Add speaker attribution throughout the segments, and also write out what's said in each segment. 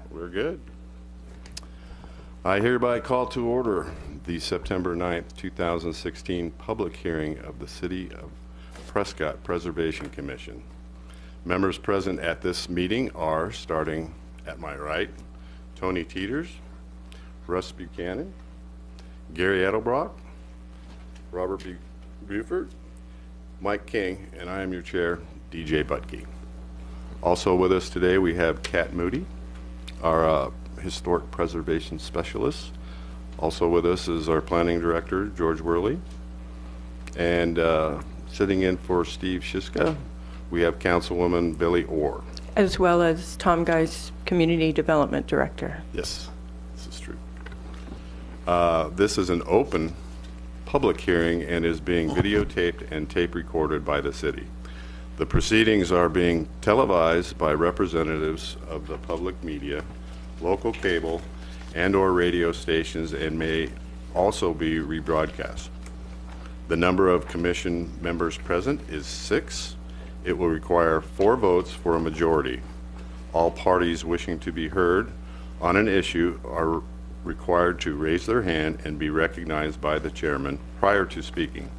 Speaker 1: We're good. I hereby call to order the September 9th, 2016 public hearing of the City of Prescott Preservation Commission. Members present at this meeting are, starting at my right, Tony Teeters, Russ Buchanan, Gary Edelbrock, Robert Buford, Mike King, and I am your chair, DJ Butke. Also with us today we have Kat Moody, our historic preservation specialist. Also with us is our planning director, George Worley. And sitting in for Steve Shiska, we have Councilwoman Billy Orr.
Speaker 2: As well as Tom Guy's Community Development Director.
Speaker 1: Yes, this is true. This is an open public hearing and is being videotaped and tape recorded by the city. The proceedings are being televised by representatives of the public media, local cable, and/or radio stations, and may also be rebroadcast. The number of commission members present is 6. It will require 4 votes for a majority. All parties wishing to be heard on an issue are required to raise their hand and be recognized by the chairman prior to speaking.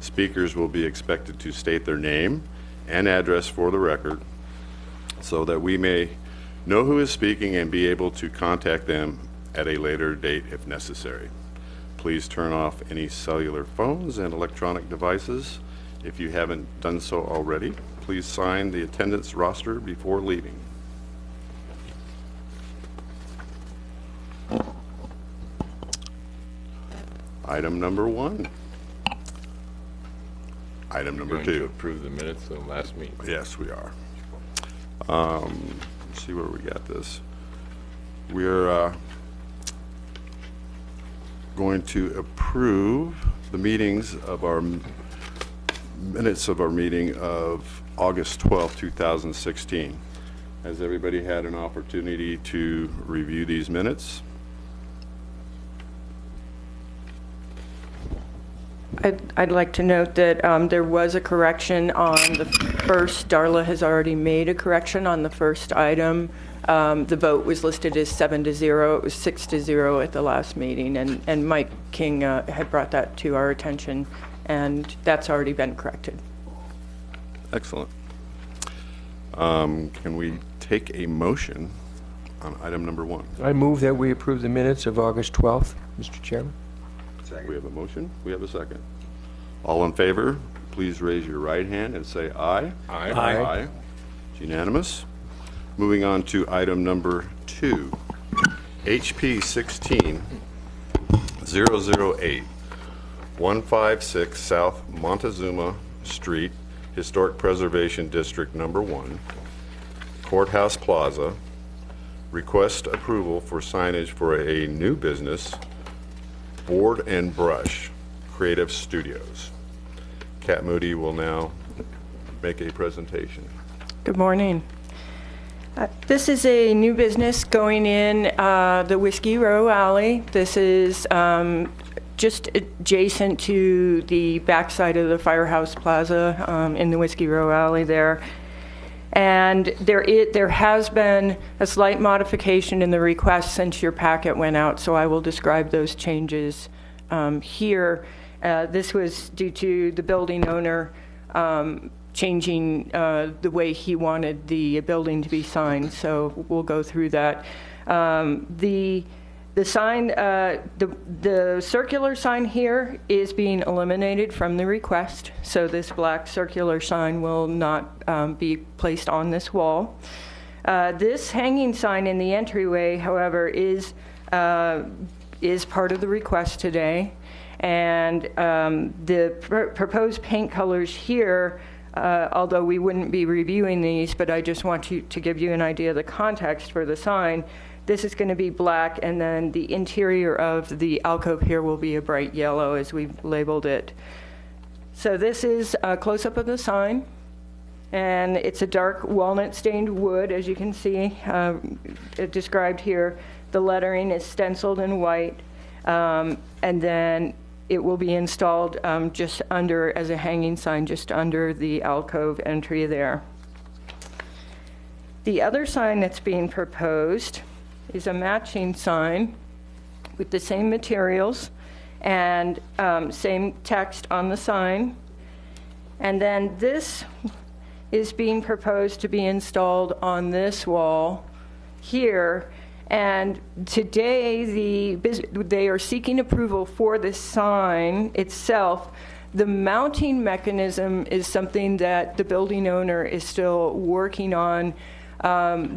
Speaker 1: Speakers will be expected to state their name and address for the record so that we may know who is speaking and be able to contact them at a later date if necessary. Please turn off any cellular phones and electronic devices. If you haven't done so already, please sign the attendance roster before leaving. Item number 1. Item number 2.
Speaker 3: To approve the minutes of the last meeting.
Speaker 1: Yes, we are. Let's see where we got this. We're going to approve the minutes of our meeting of August 12, 2016. Has everybody had an opportunity to review these minutes?
Speaker 2: I'd like to note that there was a correction on the first. Darla has already made a correction on the first item. The vote was listed as 7-0. It was 6-0 at the last meeting, and Mike King had brought that to our attention, and that's already been corrected.
Speaker 1: Excellent. Can we take a motion on item number 1?
Speaker 4: I move that we approve the minutes of August 12th, Mr. Chairman.
Speaker 1: We have a motion. We have a second. All in favor, please raise your right hand and say aye.
Speaker 3: Aye.
Speaker 1: Aye. It's unanimous. Moving on to item number 2. HP 16-008, 156 South Montezuma Street, Historic Preservation District Number 1, Courthouse Plaza. Request approval for signage for a new business, Board and Brush Creative Studios. Kat Moody will now make a presentation.
Speaker 2: Good morning. This is a new business going in the Whiskey Row Alley. This is just adjacent to the backside of the Firehouse Plaza in the Whiskey Row Alley there. And there has been a slight modification in the request since your packet went out, so I will describe those changes here. This was due to the building owner changing the way he wanted the building to be signed, so we'll go through that. The sign, the circular sign here is being eliminated from the request, so this black circular sign will not be placed on this wall. This hanging sign in the entryway, however, is part of the request today, and the proposed paint colors here, although we wouldn't be reviewing these, but I just want to give you an idea of the context for the sign. This is going to be black, and then the interior of the alcove here will be a bright yellow as we've labeled it. So this is a close-up of the sign, and it's a dark walnut-stained wood, as you can see described here. The lettering is stenciled in white, and then it will be installed just under, as a hanging sign, just under the alcove entry there. The other sign that's being proposed is a matching sign with the same materials and same text on the sign. And then this is being proposed to be installed on this wall here. And today, they are seeking approval for the sign itself. The mounting mechanism is something that the building owner is still working on.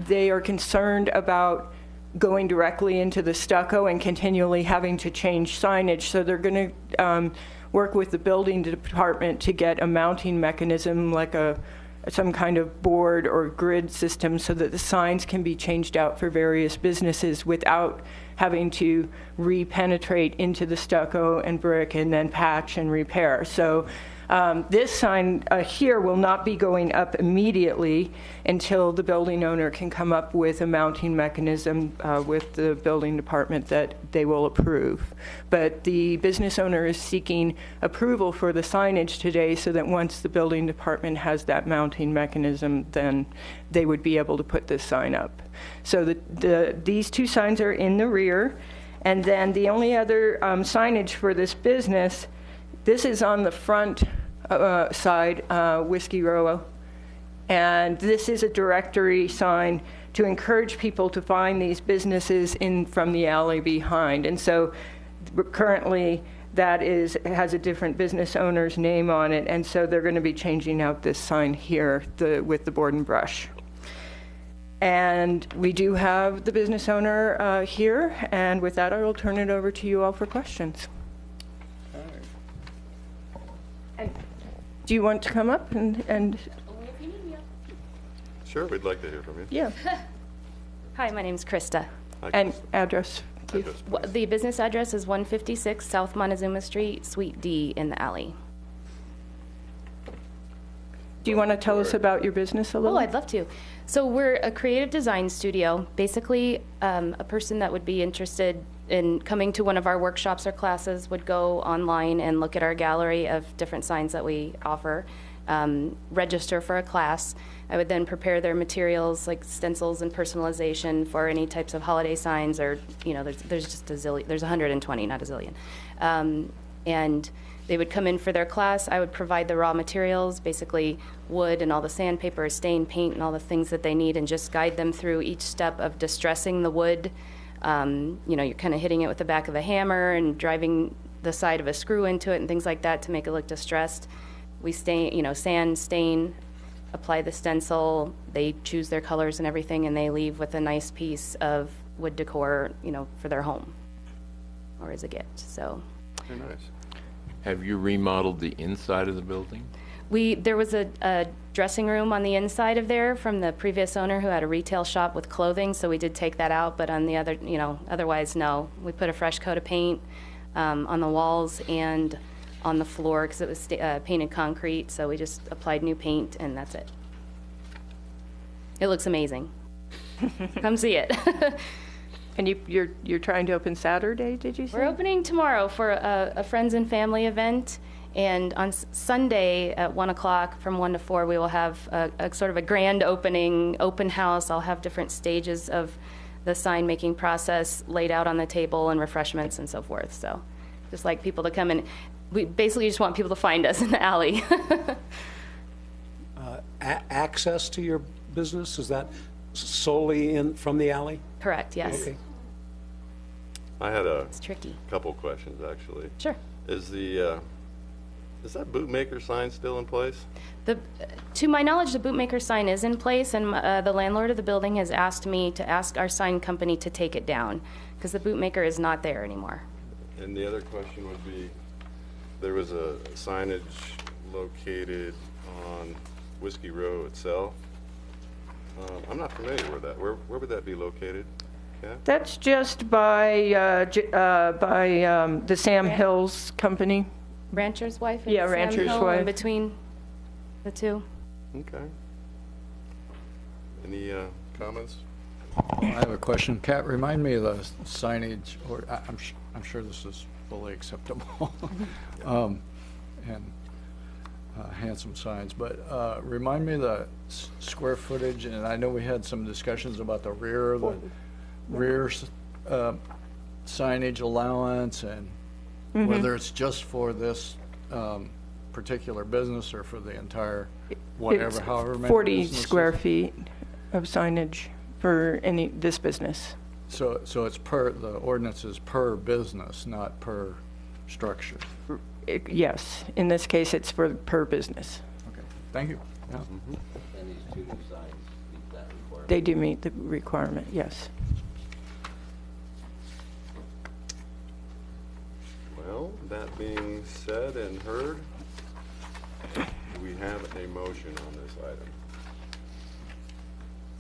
Speaker 2: They are concerned about going directly into the stucco and continually having to change signage. So they're going to work with the building department to get a mounting mechanism like some kind of board or grid system so that the signs can be changed out for various businesses without having to re-penetrate into the stucco and brick and then patch and repair. So this sign here will not be going up immediately until the building owner can come up with a mounting mechanism with the building department that they will approve. But the business owner is seeking approval for the signage today so that once the building department has that mounting mechanism, then they would be able to put this sign up. So these two signs are in the rear. And then the only other signage for this business, this is on the front side, Whiskey Row. And this is a directory sign to encourage people to find these businesses in from the alley behind. And so currently that has a different business owner's name on it. And so they're going to be changing out this sign here with the board and brush. And we do have the business owner here. And with that, I will turn it over to you all for questions. And do you want to come up and
Speaker 1: Sure, we'd like to hear from you.
Speaker 2: yeah,
Speaker 5: Hi, my name's Krista.
Speaker 1: Hi,
Speaker 2: and
Speaker 1: Krista.
Speaker 2: address, please.
Speaker 1: Address, please.
Speaker 5: The business address is 156 South Montezuma Street, Suite D in the alley.
Speaker 2: Do you want to tell us about your business a little?
Speaker 5: Oh, I'd love to. So we're a creative design studio, basically a person that would be interested in coming to one of our workshops or classes would go online and look at our gallery of different signs that we offer, register for a class. I would then prepare their materials like stencils and personalization for any types of holiday signs or, there's just a zillion, there's 120, not a zillion. And they would come in for their class. I would provide the raw materials, basically wood and all the sandpaper, stain, paint, and all the things that they need, and just guide them through each step of distressing the wood. You're kind of hitting it with the back of a hammer and driving the side of a screw into it and things like that to make it look distressed. We sand, stain, apply the stencil. They choose their colors and everything, and they leave with a nice piece of wood decor, for their home or as a gift. So.
Speaker 1: Very nice.
Speaker 3: Have you remodeled the inside of the building?
Speaker 5: There was a dressing room on the inside of there from the previous owner who had a retail shop with clothing, so we did take that out, but on the other, otherwise, no. We put a fresh coat of paint on the walls and on the floor because it was painted concrete, so we just applied new paint, and that's it. It looks amazing. Come see it.
Speaker 2: And you're trying to open Saturday, did you say?
Speaker 5: We're opening tomorrow for a friends and family event, and on Sunday at 1 o'clock from 1 to 4 we will have a sort of a grand open house. I'll have different stages of the sign making process laid out on the table and refreshments and so forth. So just like people to come in. We basically just want people to find us in the alley.
Speaker 6: Access to your business, is that solely from the alley?
Speaker 5: Correct, yes.
Speaker 6: Okay.
Speaker 1: I had a
Speaker 5: It's tricky.
Speaker 1: couple questions, actually.
Speaker 5: Sure.
Speaker 1: Is that bootmaker sign still in place?
Speaker 5: To my knowledge, the bootmaker sign is in place, and the landlord of the building has asked me to ask our sign company to take it down because the bootmaker is not there anymore.
Speaker 1: And the other question would be, there was a signage located on Whiskey Row itself. I'm not familiar with that. Where would that be located? Kat?
Speaker 2: That's just by the Sam Hills company.
Speaker 5: Rancher's wife and
Speaker 2: Yeah,
Speaker 5: Sam
Speaker 2: Rancher's
Speaker 5: Hill
Speaker 2: wife.
Speaker 5: in between the two.
Speaker 1: Okay. Any comments?
Speaker 7: I have a question. Kat, remind me of the signage, or I'm sure this is fully acceptable, and handsome signs, but remind me of the square footage, and I know we had some discussions about the rear of rear signage allowance, and whether it's just for this particular business or for the entire, whatever,
Speaker 2: It's
Speaker 7: however many
Speaker 2: 40
Speaker 7: businesses?
Speaker 2: square feet of signage for this business.
Speaker 7: So it's per, the ordinance is per business, not per structure.
Speaker 2: Yes, in this case, it's for per business.
Speaker 7: Okay, thank you. Yeah.
Speaker 3: And these two new signs meet that requirement?
Speaker 2: They do meet the requirement, yes.
Speaker 1: Well, that being said and heard, do we have a motion on this item?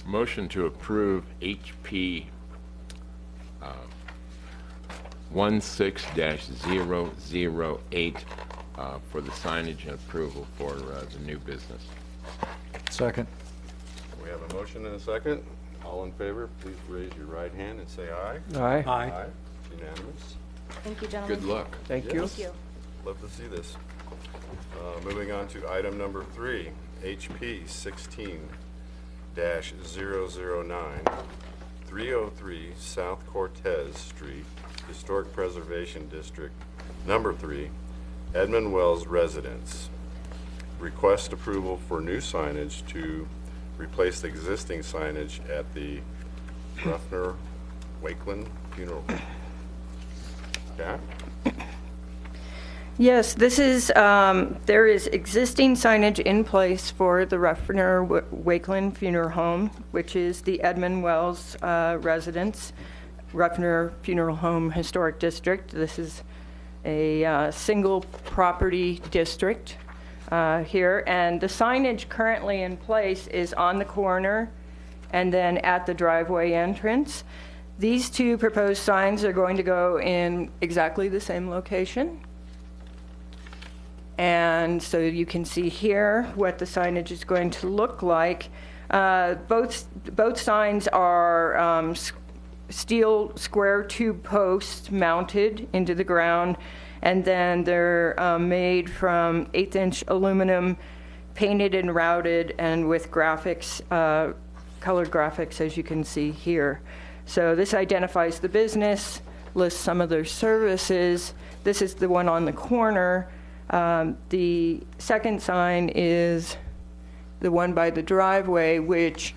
Speaker 3: Motion to approve HP 16-008 for the signage and approval for the new business.
Speaker 7: Second.
Speaker 1: We have a motion and a second. All in favor, please raise your right hand and say aye.
Speaker 4: Aye.
Speaker 6: Aye.
Speaker 1: Unanimous.
Speaker 5: Thank you, gentlemen.
Speaker 3: Good luck.
Speaker 4: Thank you.
Speaker 5: Thank you.
Speaker 1: Love to see this. Moving on to item number 3, HP 16-009, 303 South Cortez Street, Historic Preservation District, number 3, Edmund Wells Residence. Request approval for new signage to replace the existing signage at the Ruffner Wakeland Funeral Home. Kat?
Speaker 2: Yes, this is, there is existing signage in place for the Ruffner Wakeland Funeral Home, which is the Edmund Wells residence, Ruffner Funeral Home Historic District. This is a single property district here, and the signage currently in place is on the corner and then at the driveway entrance. These two proposed signs are going to go in exactly the same location. And so you can see here what the signage is going to look like. Both signs are steel square tube posts mounted into the ground, and then they're made from 1/8-inch aluminum, painted and routed, and with graphics, colored graphics, as you can see here. So this identifies the business, lists some of their services. This is the one on the corner. The second sign is the one by the driveway, which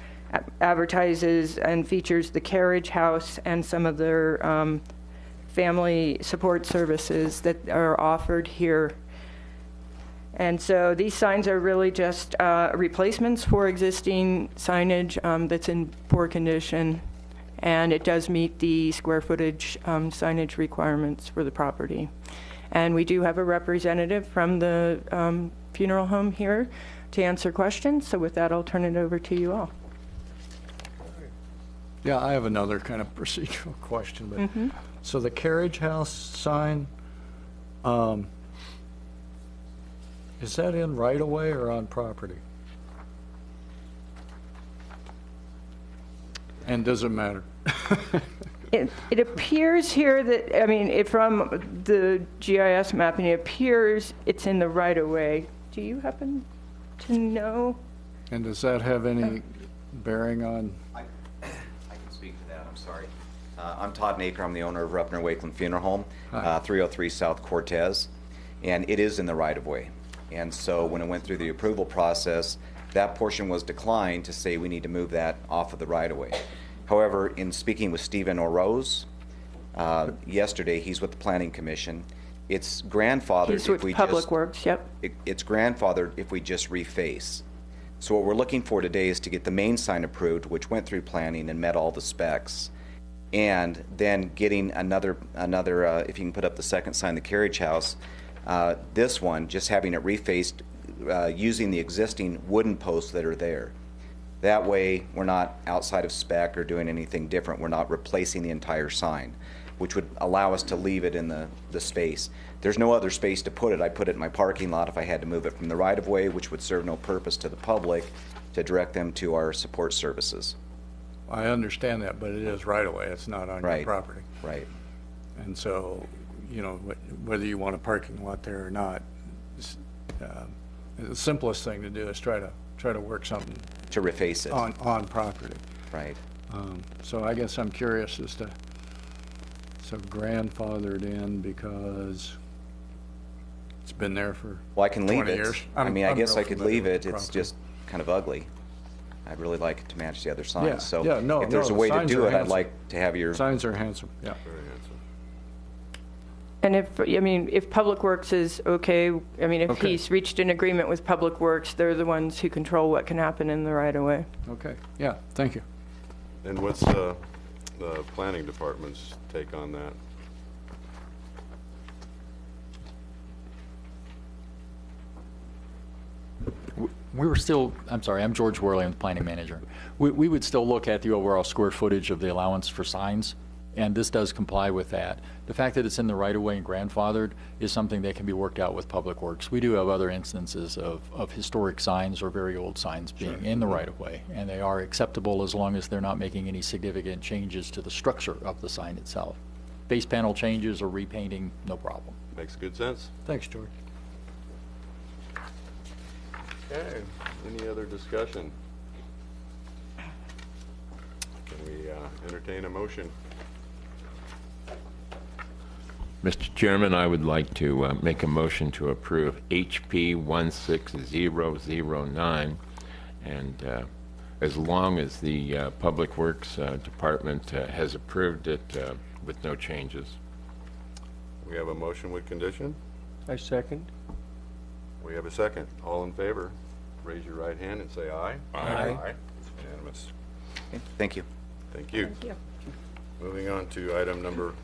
Speaker 2: advertises and features the carriage house and some of their family support services that are offered here. And so these signs are really just replacements for existing signage that's in poor condition, and it does meet the square footage signage requirements for the property. And we do have a representative from the funeral home here to answer questions. So with that, I'll turn it over to you all.
Speaker 7: Yeah, I have another kind of procedural question, but, so the carriage house sign, is that in right-of-way or on property? And does it matter?
Speaker 2: It appears here that, I mean, from the GIS mapping, it appears it's in the right-of-way. Do you happen to know?
Speaker 7: And does that have any bearing on?
Speaker 8: I can speak to that, I'm sorry. I'm Todd Naker, I'm the owner of Ruffner Wakeland Funeral Home, 303 South Cortez, and it is in the right-of-way. And so when it went through the approval process, that portion was declined to say we need to move that off of the right-of-way. However, in speaking with Stephen Orose yesterday, he's with the Planning Commission, it's grandfathered
Speaker 2: He's
Speaker 8: if
Speaker 2: with
Speaker 8: we
Speaker 2: Public
Speaker 8: just...
Speaker 2: Works, yep.
Speaker 8: It's grandfathered if we just reface. So what we're looking for today is to get the main sign approved, which went through planning and met all the specs, and then getting another if you can put up the second sign, the carriage house, this one, just having it refaced using the existing wooden posts that are there. That way, we're not outside of spec or doing anything different. We're not replacing the entire sign, which would allow us to leave it in the space. There's no other space to put it. I'd put it in my parking lot if I had to move it from the right-of-way, which would serve no purpose to the public to direct them to our support services.
Speaker 7: I understand that, but it is right-of-way. It's not on your
Speaker 8: Right.
Speaker 7: property.
Speaker 8: Right.
Speaker 7: And so, you know, whether you want a parking lot there or not, the simplest thing to do is try to work something
Speaker 8: To reface it.
Speaker 7: on property.
Speaker 8: Right.
Speaker 7: So I guess I'm curious as to, so grandfathered in because it's been there for
Speaker 8: Well, I can leave
Speaker 7: 20
Speaker 8: it.
Speaker 7: years.
Speaker 8: I mean, I
Speaker 7: I'm
Speaker 8: guess
Speaker 7: real
Speaker 8: I could
Speaker 7: familiar
Speaker 8: leave
Speaker 7: with
Speaker 8: it.
Speaker 7: the
Speaker 8: It's
Speaker 7: property.
Speaker 8: just kind of ugly. I'd really like it to match the other signs.
Speaker 7: Yeah,
Speaker 8: So
Speaker 7: yeah, no,
Speaker 8: if there's
Speaker 7: no,
Speaker 8: a
Speaker 7: the
Speaker 8: way to
Speaker 7: signs
Speaker 8: do
Speaker 7: are
Speaker 8: it, I'd
Speaker 7: handsome.
Speaker 8: like to have your,
Speaker 7: Signs are handsome, yeah.
Speaker 1: Very handsome.
Speaker 2: And if Public Works is okay, if
Speaker 7: Okay.
Speaker 2: he's reached an agreement with Public Works, they're the ones who control what can happen in the right-of-way.
Speaker 7: Okay, yeah, thank you.
Speaker 1: And what's the planning department's take on that?
Speaker 9: We were still, I'm sorry, I'm George Worley, I'm the planning manager. We would still look at the overall square footage of the allowance for signs, and this does comply with that. The fact that it's in the right-of-way and grandfathered is something that can be worked out with Public Works. We do have other instances of historic signs or very old signs being in the right-of-way, and they are acceptable as long as they're not making any significant changes to the structure of the sign itself. Base panel changes or repainting, no problem.
Speaker 1: Makes good sense?
Speaker 7: Thanks, George.
Speaker 1: Okay, any other discussion? Can we entertain a motion?
Speaker 3: Mr. Chairman, I would like to make a motion to approve HP 16009, and as long as the Public Works Department has approved it with no changes.
Speaker 1: We have a motion with condition?
Speaker 4: I second.
Speaker 1: We have a second. All in favor, raise your right hand and say aye.
Speaker 4: Aye.
Speaker 1: It's unanimous.
Speaker 8: okay, thank you.
Speaker 1: Thank you.
Speaker 2: Thank you.
Speaker 1: Moving on to item number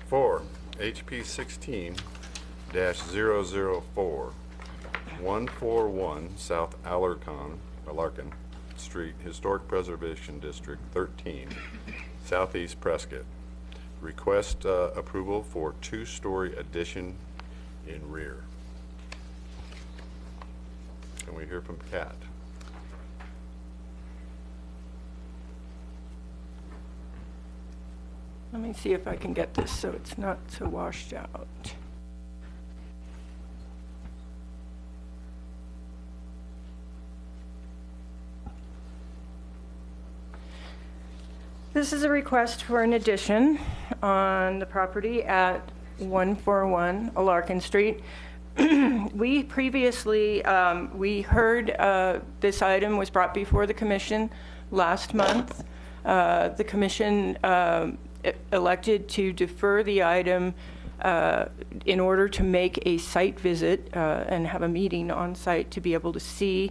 Speaker 1: 4, HP 16-004, 141 South Alarcon Street, Historic Preservation District 13, Southeast Prescott. Request approval for 2-story addition in rear. Can we hear from Kat?
Speaker 2: Let me see if I can get this so it's not so washed out. This is a request for an addition on the property at 141 Alarcon Street. We previously, we heard this item was brought before the commission last month. The commission elected to defer the item in order to make a site visit and have a meeting on site to be able to see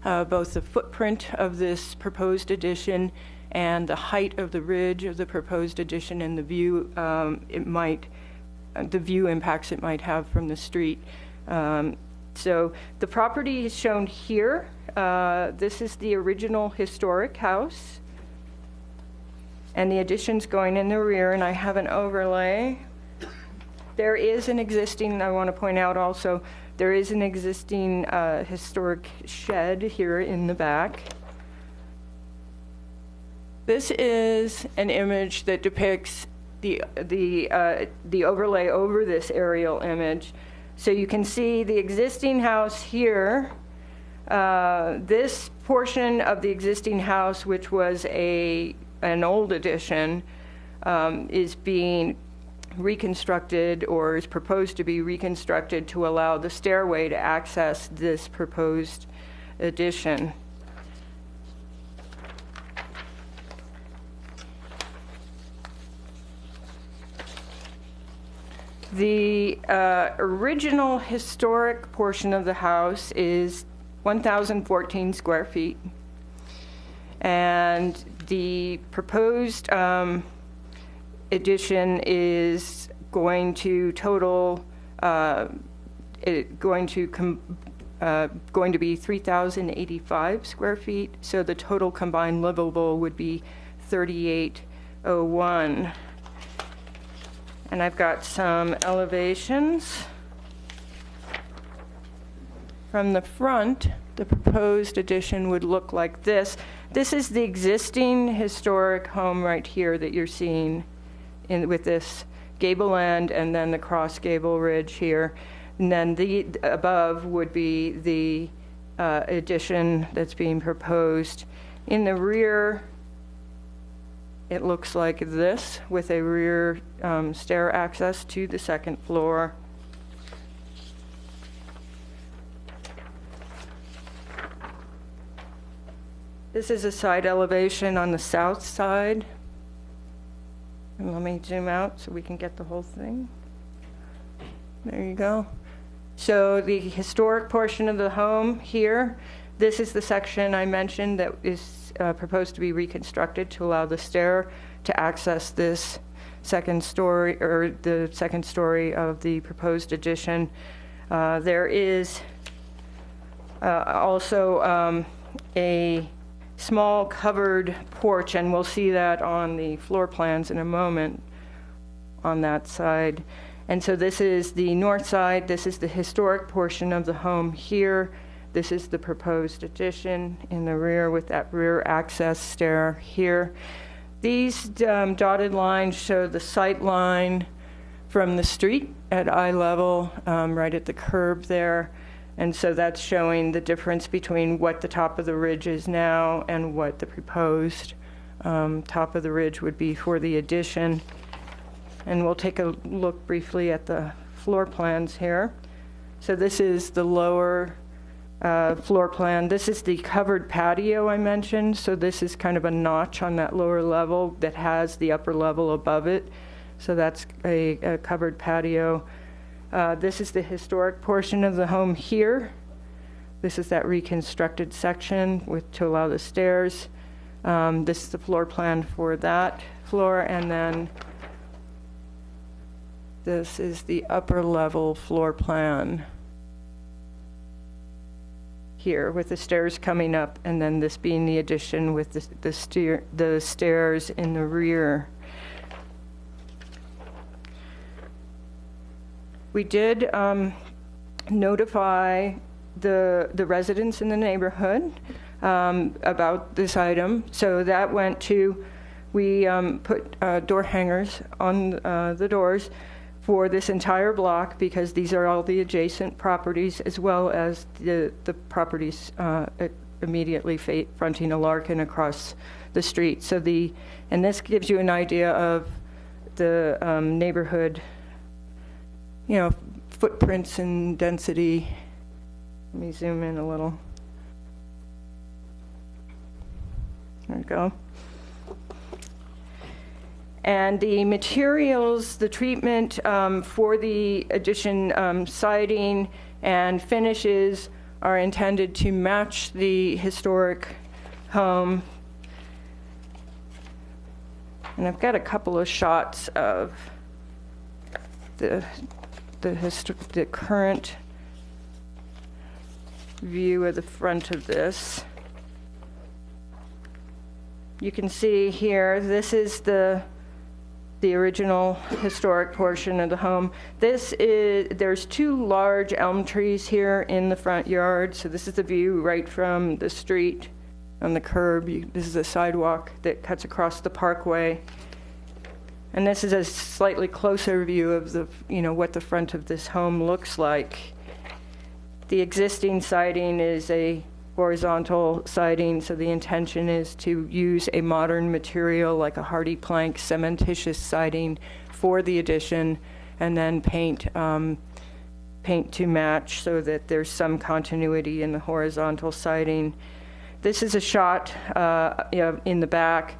Speaker 2: both the footprint of this proposed addition and the height of the ridge of the proposed addition and the view the view impacts it might have from the street. So the property is shown here. This is the original historic house, and the addition's going in the rear, and I have an overlay. There is an existing, I want to point out also, there is an existing historic shed here in the back. This is an image that depicts the overlay over this aerial image. So you can see the existing house here. This portion of the existing house, which was an old addition, is being reconstructed or is proposed to be reconstructed to allow the stairway to access this proposed addition. The original historic portion of the house is 1,014 square feet. And the proposed addition is going to total, going to be 3,085 square feet. So the total combined livable would be 3,801. And I've got some elevations. From the front, the proposed addition would look like this. This is the existing historic home right here that you're seeing with this gable end and then the cross gable ridge here. And then the above would be the addition that's being proposed. In the rear, it looks like this with a rear stair access to the second floor. This is a side elevation on the south side. And let me zoom out so we can get the whole thing. There you go. So the historic portion of the home here, this is the section I mentioned that is proposed to be reconstructed to allow the stair to access this second story, or the second story of the proposed addition. There is also a small covered porch, and we'll see that on the floor plans in a moment on that side. And so this is the north side. This is the historic portion of the home here. This is the proposed addition in the rear with that rear access stair here. These dotted lines show the sight line from the street at eye level, right at the curb there. And so that's showing the difference between what the top of the ridge is now and what the proposed top of the ridge would be for the addition. And we'll take a look briefly at the floor plans here. So this is the lower floor plan. This is the covered patio I mentioned. So this is kind of a notch on that lower level that has the upper level above it. So that's a covered patio. This is the historic portion of the home here. This is that reconstructed section to allow the stairs. This is the floor plan for that floor, and then this is the upper level floor plan here with the stairs coming up, and then this being the addition with the stairs in the rear. We did notify the residents in the neighborhood about this item. So that went to, we put door hangers on the doors for this entire block, because these are all the adjacent properties as well as the properties immediately fronting a Larkin across the street. So and this gives you an idea of the neighborhood, footprints and density. Let me zoom in a little. There we go. And the materials, the treatment for the addition siding and finishes are intended to match the historic home. And I've got a couple of shots of the current view of the front of this. You can see here, this is the original historic portion of the home. There's two large elm trees here in the front yard. So this is the view right from the street on the curb. This is a sidewalk that cuts across the parkway. And this is a slightly closer view of what the front of this home looks like. The existing siding is a horizontal siding, so the intention is to use a modern material like a hardy plank cementitious siding for the addition, and then paint to match so that there's some continuity in the horizontal siding. This is a shot in the back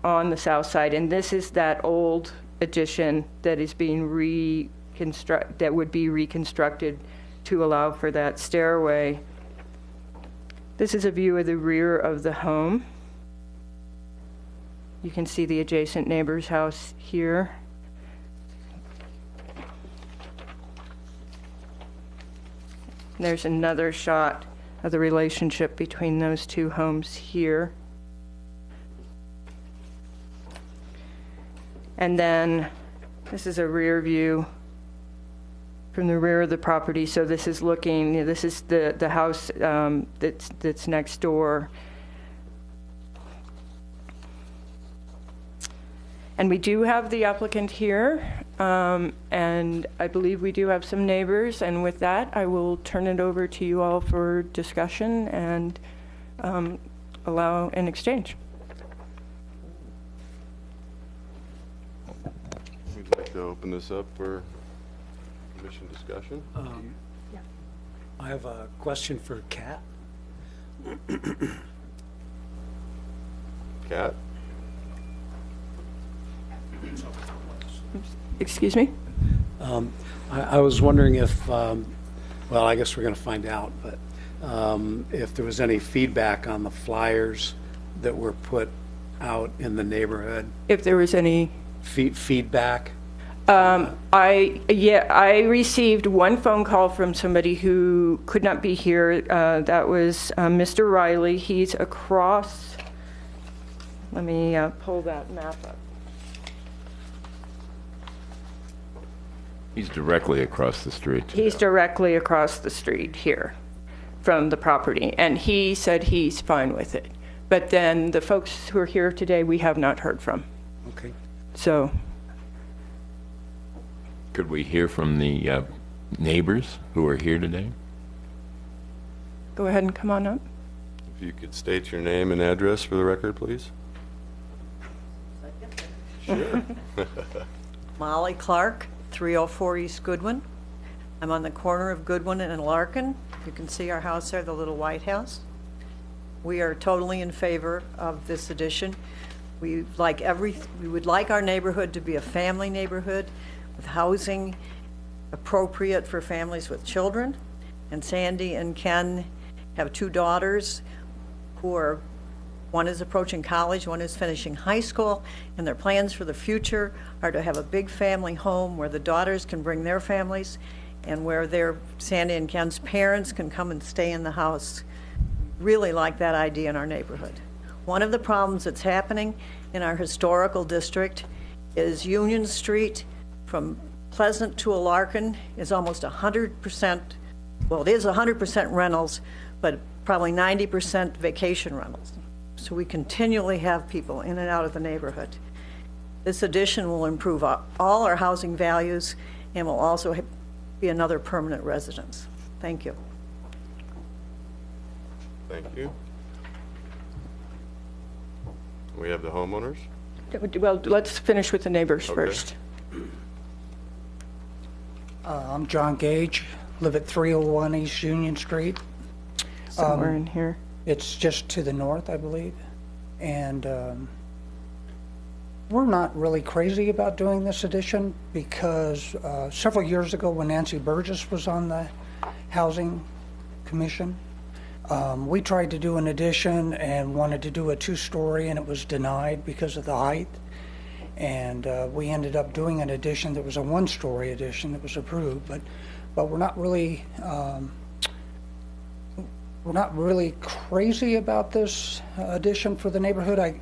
Speaker 2: on the south side, and this is that old addition that is being that would be reconstructed to allow for that stairway. This is a view of the rear of the home. You can see the adjacent neighbor's house here. There's another shot of the relationship between those two homes here. And then this is a rear view from the rear of the property. So this is this is the house that's next door. And we do have the applicant here, and I believe we do have some neighbors. And with that, I will turn it over to you all for discussion and allow an exchange.
Speaker 1: to open this up for commission discussion?
Speaker 6: I have a question for Kat.
Speaker 1: Kat?
Speaker 2: Excuse me?
Speaker 6: I was wondering if, well, I guess we're going to find out, but if there was any feedback on the flyers that were put out in the neighborhood,
Speaker 2: If there was any,
Speaker 6: feedback.
Speaker 2: I received one phone call from somebody who could not be here. That was Mr. Riley. He's across, let me pull that map up.
Speaker 3: He's directly across the street.
Speaker 2: He's directly across the street here from the property, and he said he's fine with it. But then the folks who are here today, we have not heard from.
Speaker 6: Okay.
Speaker 2: So,
Speaker 3: Could we hear from the neighbors who are here today?
Speaker 2: go ahead and come on up.
Speaker 1: If you could state your name and address for the record, please. Sure.
Speaker 10: Molly Clark, 304 East Goodwin. I'm on the corner of Goodwin and Larkin. You can see our house there, the little white house. We are totally in favor of this addition. We would like our neighborhood to be a family neighborhood with housing appropriate for families with children. And Sandy and Ken have two daughters who are, one is approaching college, one is finishing high school, and their plans for the future are to have a big family home where the daughters can bring their families and where Sandy and Ken's parents can come and stay in the house. Really like that idea in our neighborhood. One of the problems that's happening in our historical district is Union Street from Pleasant to Alarcon is almost 100%, well, it is 100% rentals, but probably 90% vacation rentals. So we continually have people in and out of the neighborhood. This addition will improve all our housing values and will also be another permanent residence. Thank you.
Speaker 1: Thank you. We have the homeowners.
Speaker 2: Well, let's finish with the neighbors
Speaker 1: Okay.
Speaker 2: first.
Speaker 11: I'm John Gage, live at 301 East Union Street.
Speaker 2: Somewhere in here.
Speaker 11: It's just to the north, I believe. And we're not really crazy about doing this addition because several years ago when Nancy Burgess was on the Housing Commission, we tried to do an addition and wanted to do a two-story, and it was denied because of the height. And we ended up doing an addition that was a one-story addition that was approved, but we're not really crazy about this addition for the neighborhood.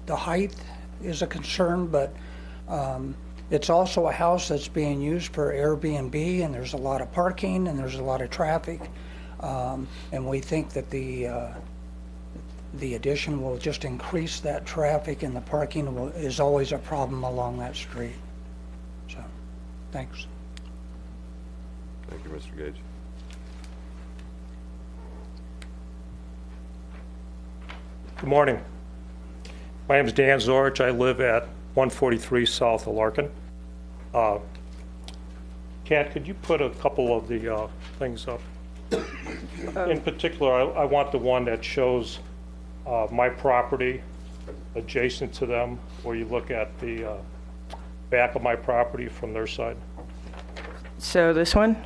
Speaker 11: The height is a concern, but it's also a house that's being used for Airbnb, and there's a lot of parking and there's a lot of traffic. And we think that the addition will just increase that traffic, and the parking is always a problem along that street. So, thanks.
Speaker 1: Thank you, Mr. Gage.
Speaker 12: Good morning. My name is Dan Zorich. I live at 143 South Alarcon. Kat, could you put a couple of the things up? In particular, I want the one that shows my property adjacent to them, where you look at the back of my property from their side.
Speaker 2: So this one?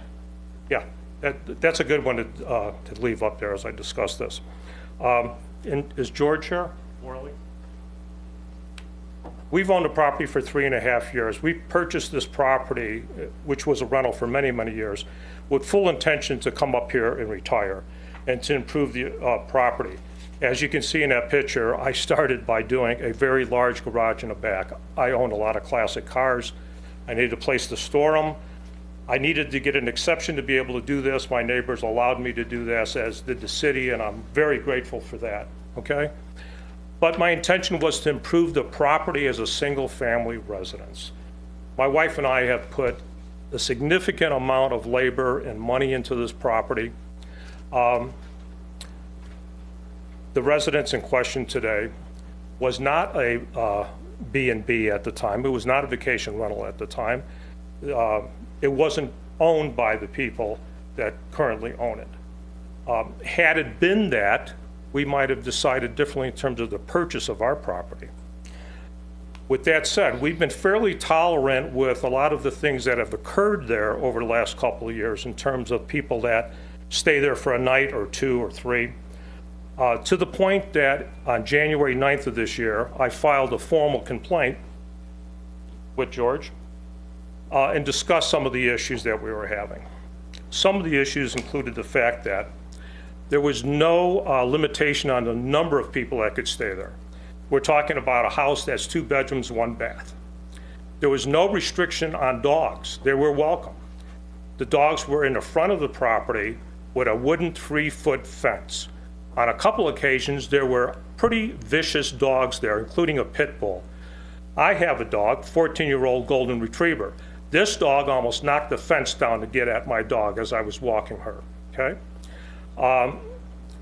Speaker 12: Yeah, that's a good one to leave up there as I discuss this. Is George here? Worley? We've owned the property for 3.5 years. We purchased this property, which was a rental for many, many years, with full intention to come up here and retire and to improve the property. As you can see in that picture, I started by doing a very large garage in the back. I own a lot of classic cars. I needed a place to store them. I needed to get an exception to be able to do this. My neighbors allowed me to do this, as did the city, and I'm very grateful for that, okay? But my intention was to improve the property as a single-family residence. My wife and I have put a significant amount of labor and money into this property. The residence in question today was not a B&B at the time. It was not a vacation rental at the time. It wasn't owned by the people that currently own it. Had it been that, we might have decided differently in terms of the purchase of our property. With that said, we've been fairly tolerant with a lot of the things that have occurred there over the last couple of years in terms of people that stay there for a night or two or three, to the point that on January 9th of this year, I filed a formal complaint with George and discussed some of the issues that we were having. Some of the issues included the fact that there was no limitation on the number of people that could stay there. We're talking about a house that's 2 bedrooms, 1 bath. There was no restriction on dogs. They were welcome. The dogs were in the front of the property with a wooden 3-foot fence. On a couple occasions, there were pretty vicious dogs there, including a pit bull. I have a dog, 14-year-old golden retriever. This dog almost knocked the fence down to get at my dog as I was walking her, okay?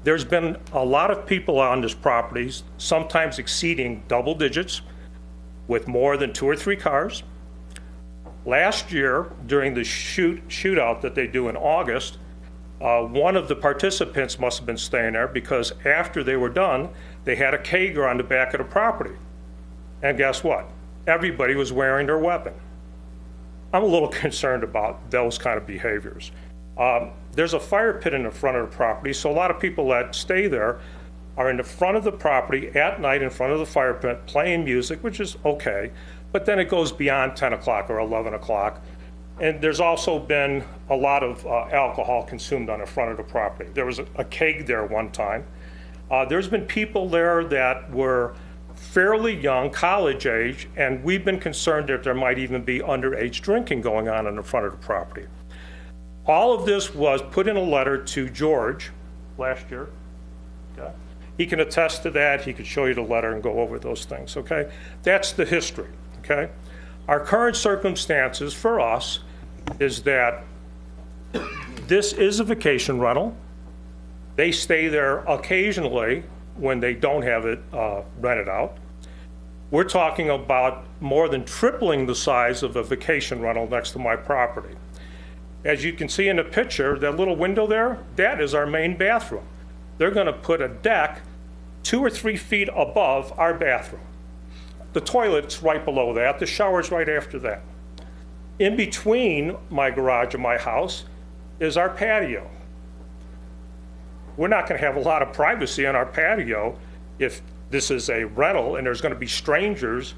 Speaker 12: There's been a lot of people on this property, sometimes exceeding double digits, with more than 2 or 3 cars. Last year, during the shootout that they do in August, one of the participants must have been staying there because after they were done, they had a kegger on the back of the property. And guess what? Everybody was wearing their weapon. I'm a little concerned about those kind of behaviors. There's a fire pit in the front of the property, so a lot of people that stay there are in the front of the property at night in front of the fire pit playing music, which is okay, but then it goes beyond 10 o'clock or 11 o'clock. And there's also been a lot of alcohol consumed on the front of the property. There was a keg there one time. There's been people there that were fairly young, college age, and we've been concerned that there might even be underage drinking going on in the front of the property. All of this was put in a letter to George last year. Okay? He can attest to that. He could show you the letter and go over those things, okay? That's the history, okay? Our current circumstances for us is that this is a vacation rental. They stay there occasionally when they don't have it rented out. We're talking about more than tripling the size of a vacation rental next to my property. As you can see in the picture, that little window there, that is our main bathroom. They're going to put a deck 2 or 3 feet above our bathroom. The toilet's right below that. The shower's right after that. In between my garage and my house is our patio. We're not going to have a lot of privacy on our patio if this is a rental and there's going to be strangers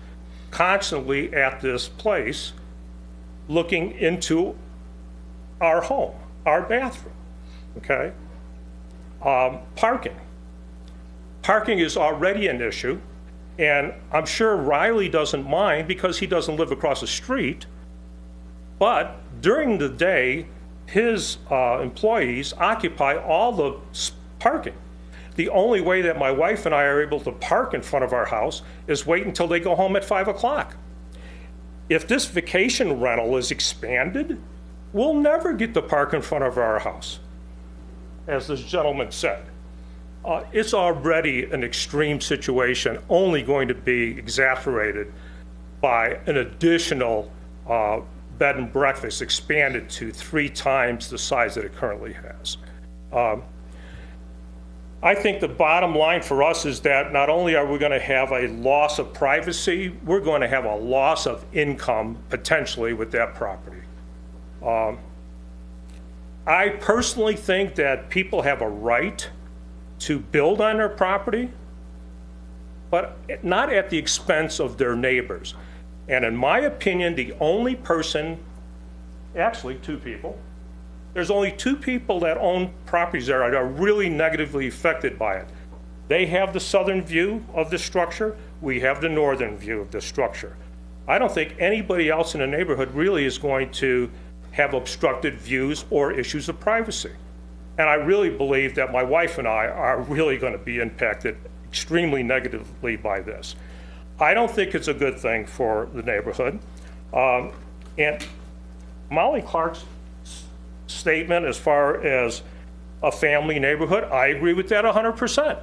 Speaker 12: constantly at this place looking into our home, our bathroom, okay? Parking. Parking is already an issue, and I'm sure Riley doesn't mind because he doesn't live across the street, but during the day, his employees occupy all the parking. The only way that my wife and I are able to park in front of our house is wait until they go home at 5 o'clock. If this vacation rental is expanded, we'll never get to park in front of our house, as this gentleman said. It's already an extreme situation, only going to be exacerbated by an additional bed and breakfast expanded to 3 times the size that it currently has. I think the bottom line for us is that not only are we going to have a loss of privacy, we're going to have a loss of income potentially with that property. I personally think that people have a right to build on their property, but not at the expense of their neighbors. And in my opinion, the only person, actually 2 people, there's only 2 people that own properties there that are really negatively affected by it. They have the southern view of the structure, we have the northern view of the structure. I don't think anybody else in the neighborhood really is going to have obstructed views or issues of privacy. And I really believe that my wife and I are really going to be impacted extremely negatively by this. I don't think it's a good thing for the neighborhood. And Molly Clark's statement as far as a family neighborhood, I agree with that 100%.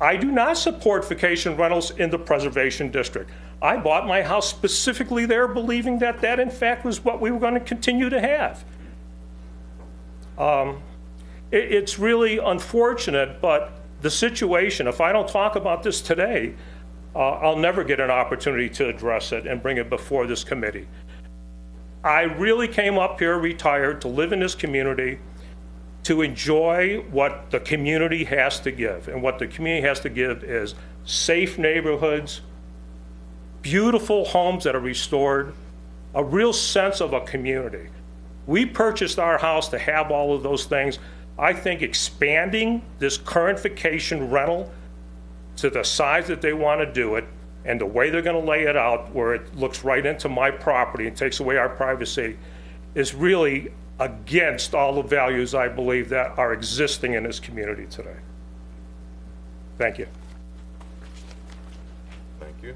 Speaker 12: I do not support vacation rentals in the preservation district. I bought my house specifically there, believing that that in fact was what we were going to continue to have. It's really unfortunate, but the situation, if I don't talk about this today, I'll never get an opportunity to address it and bring it before this committee. I really came up here retired to live in this community, to enjoy what the community has to give. And what the community has to give is safe neighborhoods, beautiful homes that are restored, a real sense of a community. We purchased our house to have all of those things. I think expanding this current vacation rental to the size that they want to do it and the way they're going to lay it out where it looks right into my property and takes away our privacy is really against all the values I believe that are existing in this community today. Thank you.
Speaker 1: Thank you.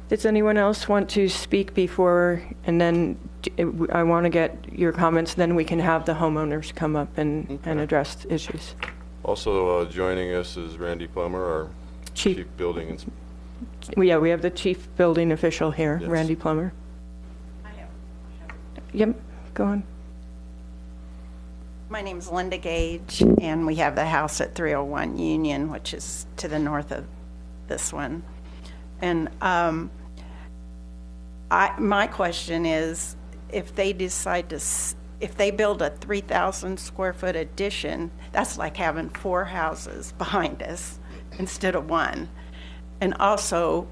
Speaker 2: Does anyone else want to speak before, and then I want to get your comments, then we can have the homeowners come up and address issues.
Speaker 1: Also joining us is Randy Plummer, our Chief Building Inspector.
Speaker 2: Yeah, we have the chief building official here,
Speaker 1: Yes.
Speaker 2: Randy Plummer. Yep, go on.
Speaker 13: My name's Linda Gage, and we have the house at 301 Union, which is to the north of this one. And my question is, if they decide to, if they build a 3,000 square foot addition, that's like having 4 houses behind us instead of 1. And also,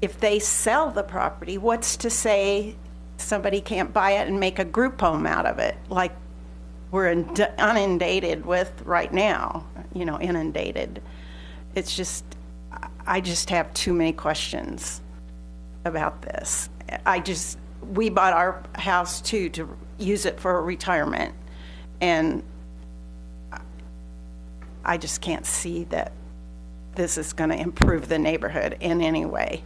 Speaker 13: if they sell the property, what's to say somebody can't buy it and make a group home out of it, like we're inundated with right now, you know, inundated. It's just, I just have too many questions about this. We bought our house too to use it for retirement, and I just can't see that this is going to improve the neighborhood in any way.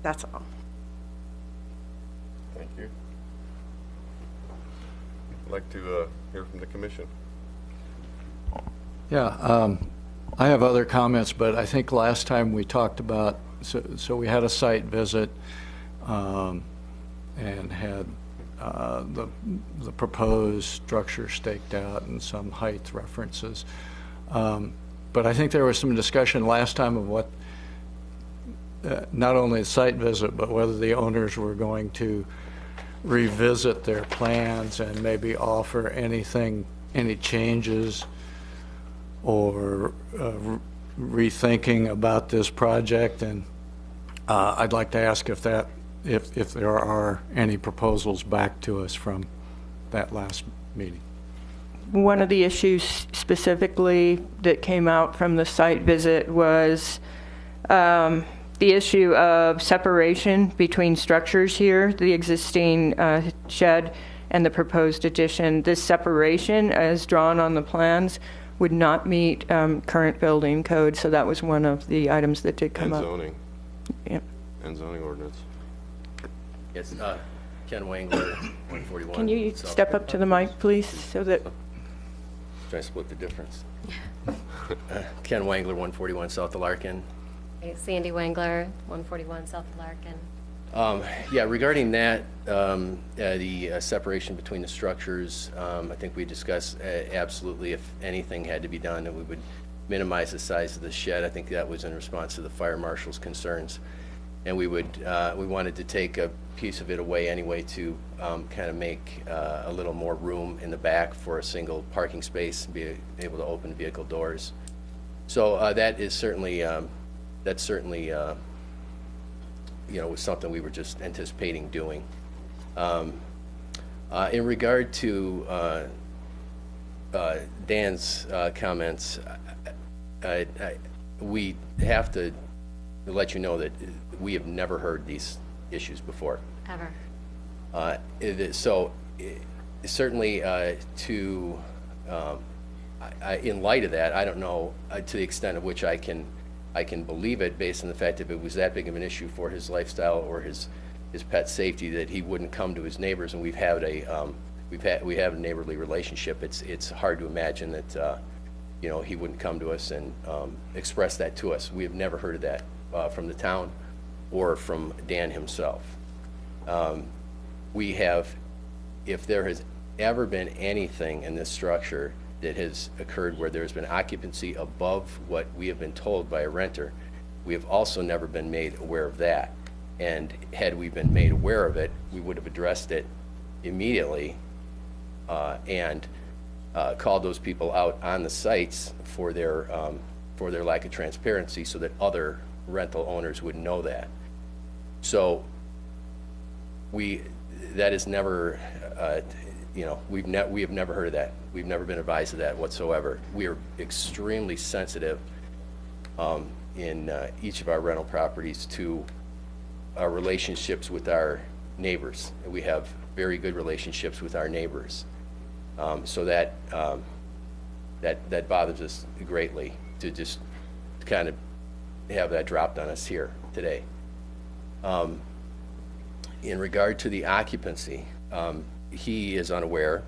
Speaker 13: That's all.
Speaker 1: Thank you. I'd like to hear from the commission.
Speaker 7: Yeah, I have other comments, but I think last time we talked about, so we had a site visit and had the proposed structure staked out and some height references. But I think there was some discussion last time of what, not only the site visit, but whether the owners were going to revisit their plans and maybe offer anything, any changes or rethinking about this project. And I'd like to ask if there are any proposals back to us from that last meeting.
Speaker 2: One of the issues specifically that came out from the site visit was the issue of separation between structures here, the existing shed and the proposed addition. This separation, as drawn on the plans, would not meet current building code, so that was one of the items that did come up.
Speaker 1: And zoning.
Speaker 2: Yep.
Speaker 1: And zoning ordinance.
Speaker 14: Yes, Ken Wangler, 141.
Speaker 2: Can you
Speaker 14: South.
Speaker 2: step up to the mic, please, so that...
Speaker 14: Try to split the difference. Ken Wangler, 141 South of Larkin.
Speaker 15: Okay, Sandy Wangler, 141 South of Larkin.
Speaker 14: Yeah, regarding that, the separation between the structures, I think we discussed absolutely if anything had to be done, that we would minimize the size of the shed. I think that was in response to the fire marshal's concerns. And we wanted to take a piece of it away anyway to kind of make a little more room in the back for a single parking space and be able to open vehicle doors. So that is certainly, that's certainly, you know, was something we were just anticipating doing. In regard to Dan's comments, we have to let you know that we have never heard these issues before.
Speaker 15: Ever.
Speaker 14: So certainly in light of that, I don't know to the extent of which I can believe it based on the fact that if it was that big of an issue for his lifestyle or his pet safety that he wouldn't come to his neighbors, and we have a neighborly relationship. It's hard to imagine that he wouldn't come to us and express that to us. We have never heard of that from the town or from Dan himself. We have, if there has ever been anything in this structure that has occurred where there's been occupancy above what we have been told by a renter, we have also never been made aware of that. And had we been made aware of it, we would have addressed it immediately and called those people out on the sites for their lack of transparency, so that other rental owners would know that. So that is never, we have never heard of that. We've never been advised of that whatsoever. We are extremely sensitive in each of our rental properties to our relationships with our neighbors. We have very good relationships with our neighbors. So that bothers us greatly to just kind of have that dropped on us here today. In regard to the occupancy, he is unaware,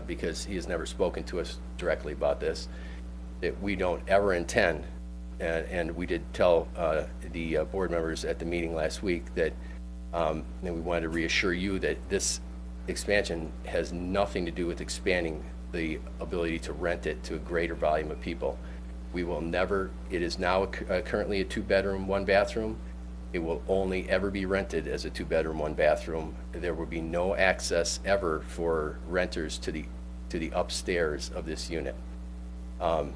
Speaker 14: because he has never spoken to us directly about this, that we don't ever intend, and we did tell the board members at the meeting last week that, and we wanted to reassure you that this expansion has nothing to do with expanding the ability to rent it to a greater volume of people. We will never, it is now currently a 2-bedroom, 1-bathroom. It will only ever be rented as a 2-bedroom, 1-bathroom. There will be no access ever for renters to the upstairs of this unit. And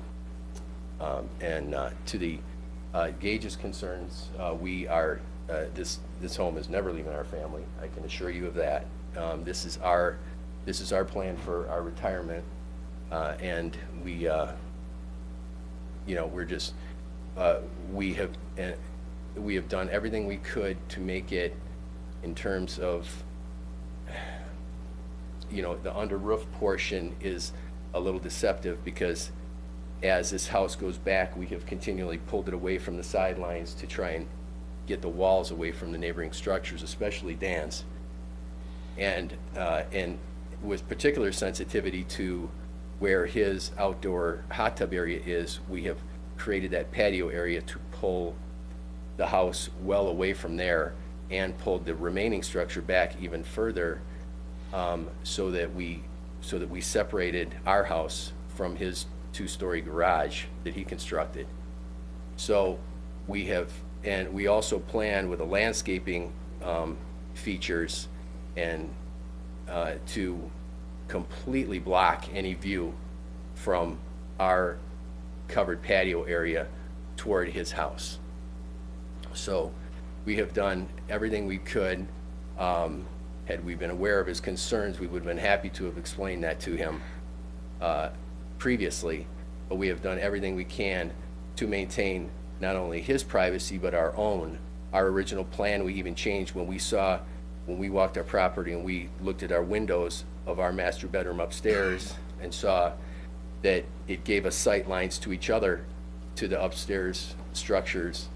Speaker 14: to the Gage's concerns, we are, this home is never leaving our family. I can assure you of that. This is our plan for our retirement, and we, we're just, we have done everything we could to make it, in terms of, the under roof portion is a little deceptive, because as this house goes back, we have continually pulled it away from the sidelines to try and get the walls away from the neighboring structures, especially Dan's. And with particular sensitivity to where his outdoor hot tub area is, we have created that patio area to pull the house well away from there, and pulled the remaining structure back even further, so that we separated our house from his 2-story garage that he constructed. So we have, and we also plan with the landscaping features and to completely block any view from our covered patio area toward his house. So we have done everything we could. Had we been aware of his concerns, we would have been happy to have explained that to him previously, but we have done everything we can to maintain not only his privacy but our own. Our original plan, we even changed when we walked our property and we looked at our windows of our master bedroom upstairs and saw that it gave us sight lines to each other, to the upstairs structures,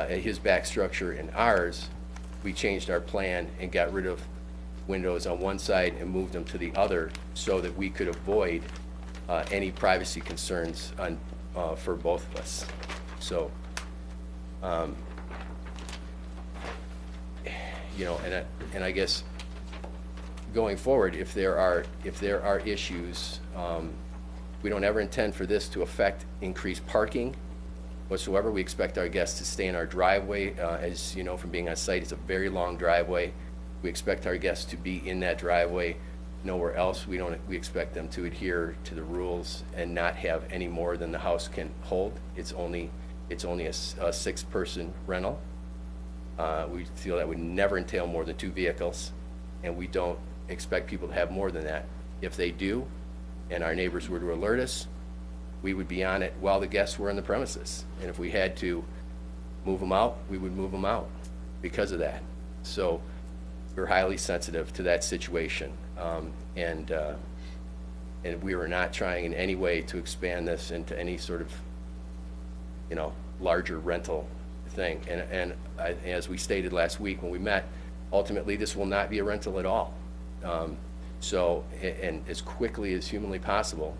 Speaker 14: his back structure and ours. We changed our plan and got rid of windows on one side and moved them to the other, so that we could avoid any privacy concerns for both of us. So, and I guess going forward, if there are issues, we don't ever intend for this to affect increased parking whatsoever. We expect our guests to stay in our driveway. As you know from being on site, it's a very long driveway. We expect our guests to be in that driveway, nowhere else. We expect them to adhere to the rules and not have any more than the house can hold. It's only a 6-person rental. We feel that would never entail more than 2 vehicles, and we don't expect people to have more than that. If they do, and our neighbors were to alert us, we would be on it while the guests were in the premises. And if we had to move them out, we would move them out because of that. So we're highly sensitive to that situation. And we were not trying in any way to expand this into any sort of, larger rental thing. And as we stated last week when we met, ultimately this will not be a rental at all. So, and as quickly as humanly possible,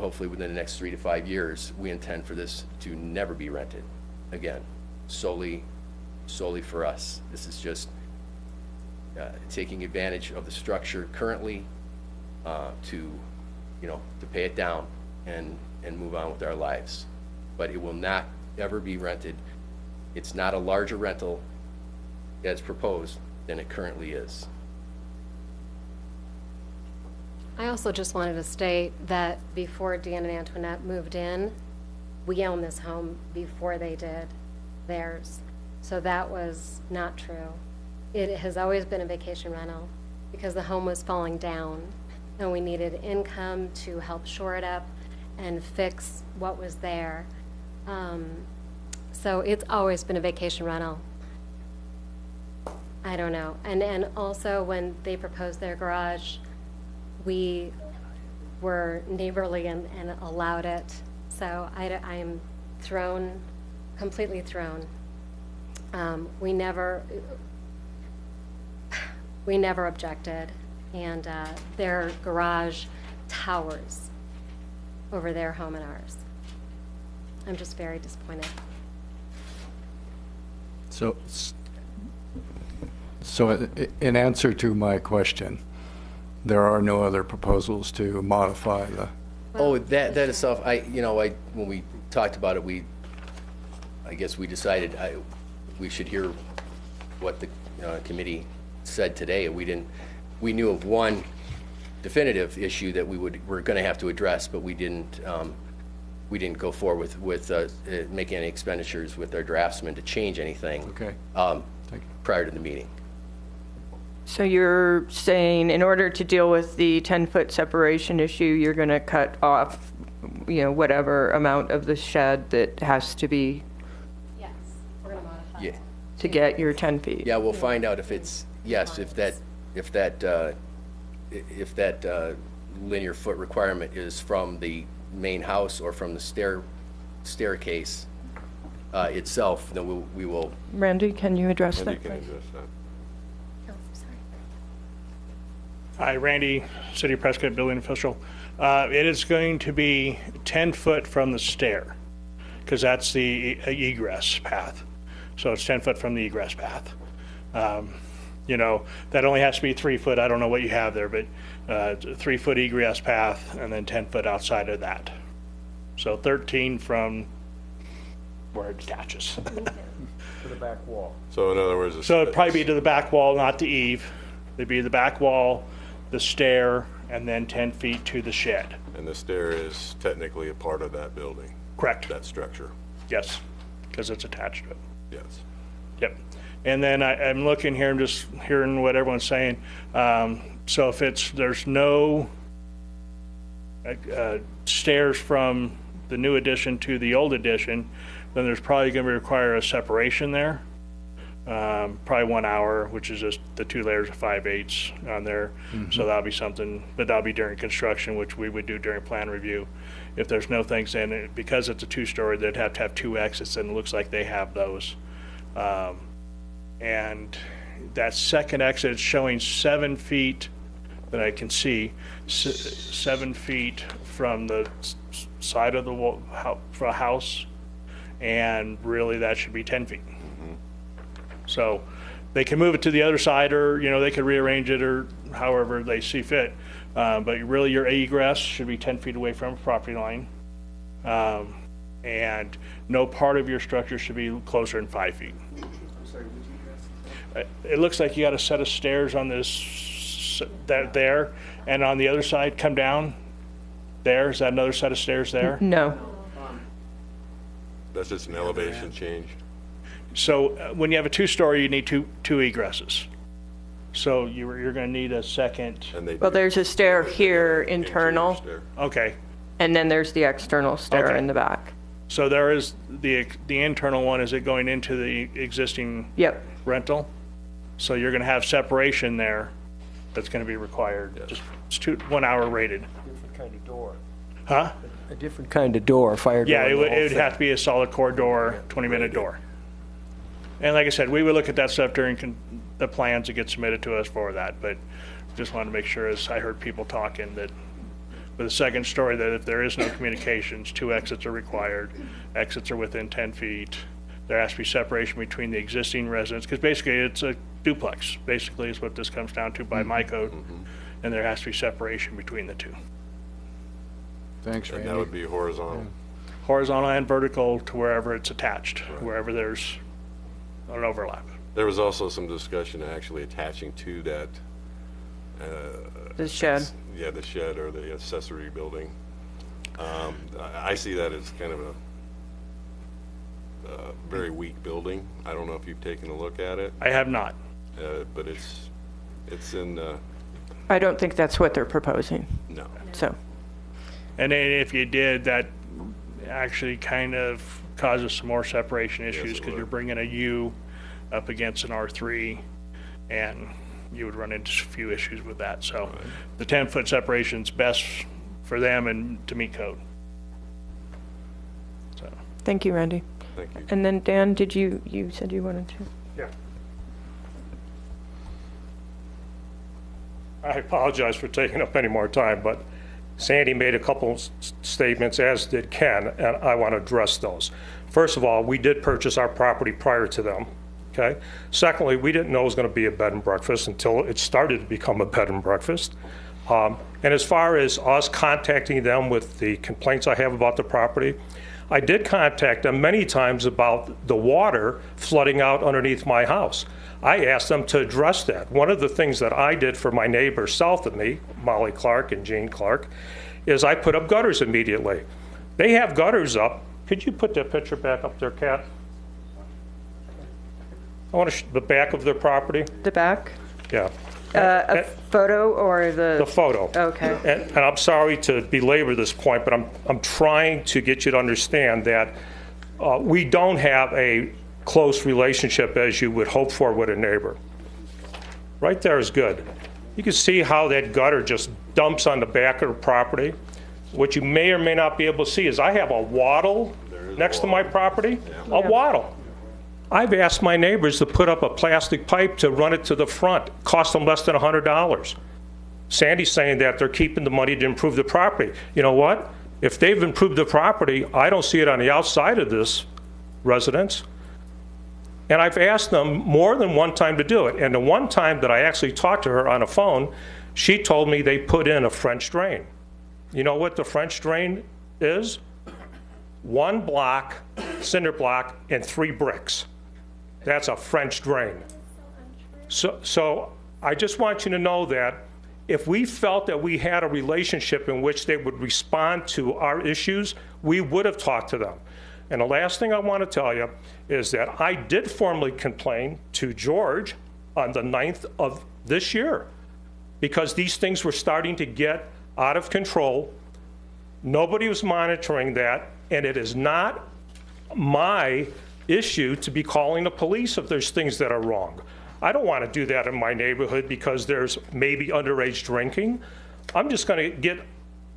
Speaker 14: hopefully within the next 3 to 5 years, we intend for this to never be rented again, solely for us. This is just taking advantage of the structure currently to pay it down and move on with our lives. But it will not ever be rented. It's not a larger rental as proposed than it currently is.
Speaker 15: I also just wanted to state that before Dan and Antoinette moved in, we owned this home before they did theirs. So that was not true. It has always been a vacation rental because the home was falling down and we needed income to help shore it up and fix what was there. So it's always been a vacation rental. I don't know. And also when they proposed their garage, we were neighborly and allowed it. So I'm thrown, completely thrown. We never objected, and their garage towers over their home and ours. I'm just very disappointed.
Speaker 7: So in answer to my question, there are no other proposals to modify the...
Speaker 14: Oh, that itself, when we talked about it, I guess we decided we should hear what the committee said today. We knew of one definitive issue that we're going to have to address, but we didn't go forward with making any expenditures with our draftsman to change anything.
Speaker 7: Okay.
Speaker 14: Prior to the meeting.
Speaker 2: So you're saying in order to deal with the 10-foot separation issue, you're going to cut off, whatever amount of the shed that has to be...
Speaker 15: Yes, we're going to modify
Speaker 14: Yeah.
Speaker 2: To get your 10 feet?
Speaker 14: Yeah, we'll find out if it's, yes, if that linear foot requirement is from the main house or from the staircase itself, then we will.
Speaker 2: Randy, can you address that?
Speaker 1: Randy can address that.
Speaker 12: Hi, Randy, City of Prescott building official. It is going to be 10 foot from the stair because that's the egress path. So it's 10 foot from the egress path. That only has to be 3 foot. I don't know what you have there, but 3 foot egress path and then 10 foot outside of that. So 13 from where it detaches.
Speaker 4: To the back wall.
Speaker 1: So in other words...
Speaker 12: So it'd probably be to the back wall, not the eave. It'd be the back wall, the stair, and then 10 feet to the shed.
Speaker 1: And the stair is technically a part of that building?
Speaker 12: Correct.
Speaker 1: That structure?
Speaker 12: Yes, because it's attached to it.
Speaker 1: Yes.
Speaker 12: Yep. And then I'm looking here, I'm just hearing what everyone's saying. So if there's no stairs from the new addition to the old addition, then there's probably going to require a separation there. Probably 1 hour, which is just the 2 layers of 5/8 on there. Mm-hmm. So that'll be something, but that'll be during construction, which we would do during plan review. If there's no things in it, because it's a 2-story, they'd have to have 2 exits, and it looks like they have those. And that second exit is showing 7 feet that I can see, 7 feet from the side of the wall, house, and really that should be 10 feet. So they can move it to the other side, or they could rearrange it, or however they see fit. But really, your egress should be 10 feet away from a property line, and no part of your structure should be closer than 5 feet. It looks like you got a set of stairs on this there, and on the other side, come down. There is that another set of stairs there?
Speaker 2: No.
Speaker 1: That's just an elevation change.
Speaker 12: So when you have a 2-story, you need two egresses. So you're going to need a second.
Speaker 2: Well, there's a stair here, internal,
Speaker 1: Stair.
Speaker 12: Okay.
Speaker 2: and then there's the external stair
Speaker 12: Okay.
Speaker 2: in the back.
Speaker 12: So there is the internal one. Is it going into the existing
Speaker 2: Yep.
Speaker 12: rental? So you're going to have separation there. That's going to be required.
Speaker 1: Yes.
Speaker 12: It's 1 hour rated.
Speaker 4: Different kind of door.
Speaker 12: Huh?
Speaker 4: A different kind of door, fire door.
Speaker 12: Yeah, it
Speaker 4: the
Speaker 12: would,
Speaker 4: whole
Speaker 12: it would
Speaker 4: thing.
Speaker 12: have to be a solid core door, 20-minute door. And like I said, we would look at that stuff during the plans that get submitted to us for that, but just wanted to make sure, as I heard people talking, that with a second story that if there is no communications, 2 exits are required. Exits are within 10 feet. There has to be separation between the existing residents, because basically it's a duplex, basically is what this comes down to by my code. And there has to be separation between the two.
Speaker 7: Thanks,
Speaker 1: And
Speaker 7: Randy.
Speaker 1: that would be horizontal.
Speaker 12: Horizontal and vertical to wherever it's attached, wherever there's an overlap.
Speaker 1: There was also some discussion actually attaching to that.
Speaker 2: The shed.
Speaker 1: Yeah, the shed or the accessory building. I see that as kind of a very weak building. I don't know if you've taken a look at it,
Speaker 12: I have not.
Speaker 1: but it's in,
Speaker 2: I don't think that's what they're proposing,
Speaker 1: no.
Speaker 2: so.
Speaker 12: And then if you did, that actually kind of causes some more separation issues, because you're bringing a U up against an R3, and you would run into a few issues with that. So the 10-foot separation is best for them and to meet code. So.
Speaker 2: Thank you, Randy.
Speaker 1: Thank you.
Speaker 2: And then Dan, you said you wanted to?
Speaker 12: Yeah. I apologize for taking up any more time, but Sandy made a couple statements, as did Ken, and I want to address those. First of all, we did purchase our property prior to them, okay? Secondly, we didn't know it was going to be a bed and breakfast until it started to become a bed and breakfast. And as far as us contacting them with the complaints I have about the property, I did contact them many times about the water flooding out underneath my house. I asked them to address that. One of the things that I did for my neighbors south of me, Molly Clark and Jean Clark, is I put up gutters immediately. They have gutters up. Could you put that picture back up there, Kat? I want the back of their property.
Speaker 2: The back?
Speaker 12: Yeah.
Speaker 2: A photo or
Speaker 12: The photo.
Speaker 2: Okay.
Speaker 12: And I'm sorry to belabor this point, but I'm trying to get you to understand that we don't have a close relationship as you would hope for with a neighbor. Right there is good. You can see how that gutter just dumps on the back of the property. What you may or may not be able to see is I have a wattle next to my property, a wattle. I've asked my neighbors to put up a plastic pipe to run it to the front. Cost them less than $100. Sandy's saying that they're keeping the money to improve the property. You know what? If they've improved the property, I don't see it on the outside of this residence. And I've asked them more than one time to do it. And the one time that I actually talked to her on the phone, she told me they put in a French drain. You know what the French drain is? 1 block, cinder block, and 3 bricks. That's a French drain. So I just want you to know that if we felt that we had a relationship in which they would respond to our issues, we would have talked to them. And the last thing I want to tell you is that I did formally complain to George on the 9th of this year because these things were starting to get out of control. Nobody was monitoring that, and it is not my issue to be calling the police if there's things that are wrong. I don't want to do that in my neighborhood because there's maybe underage drinking. I'm just going to get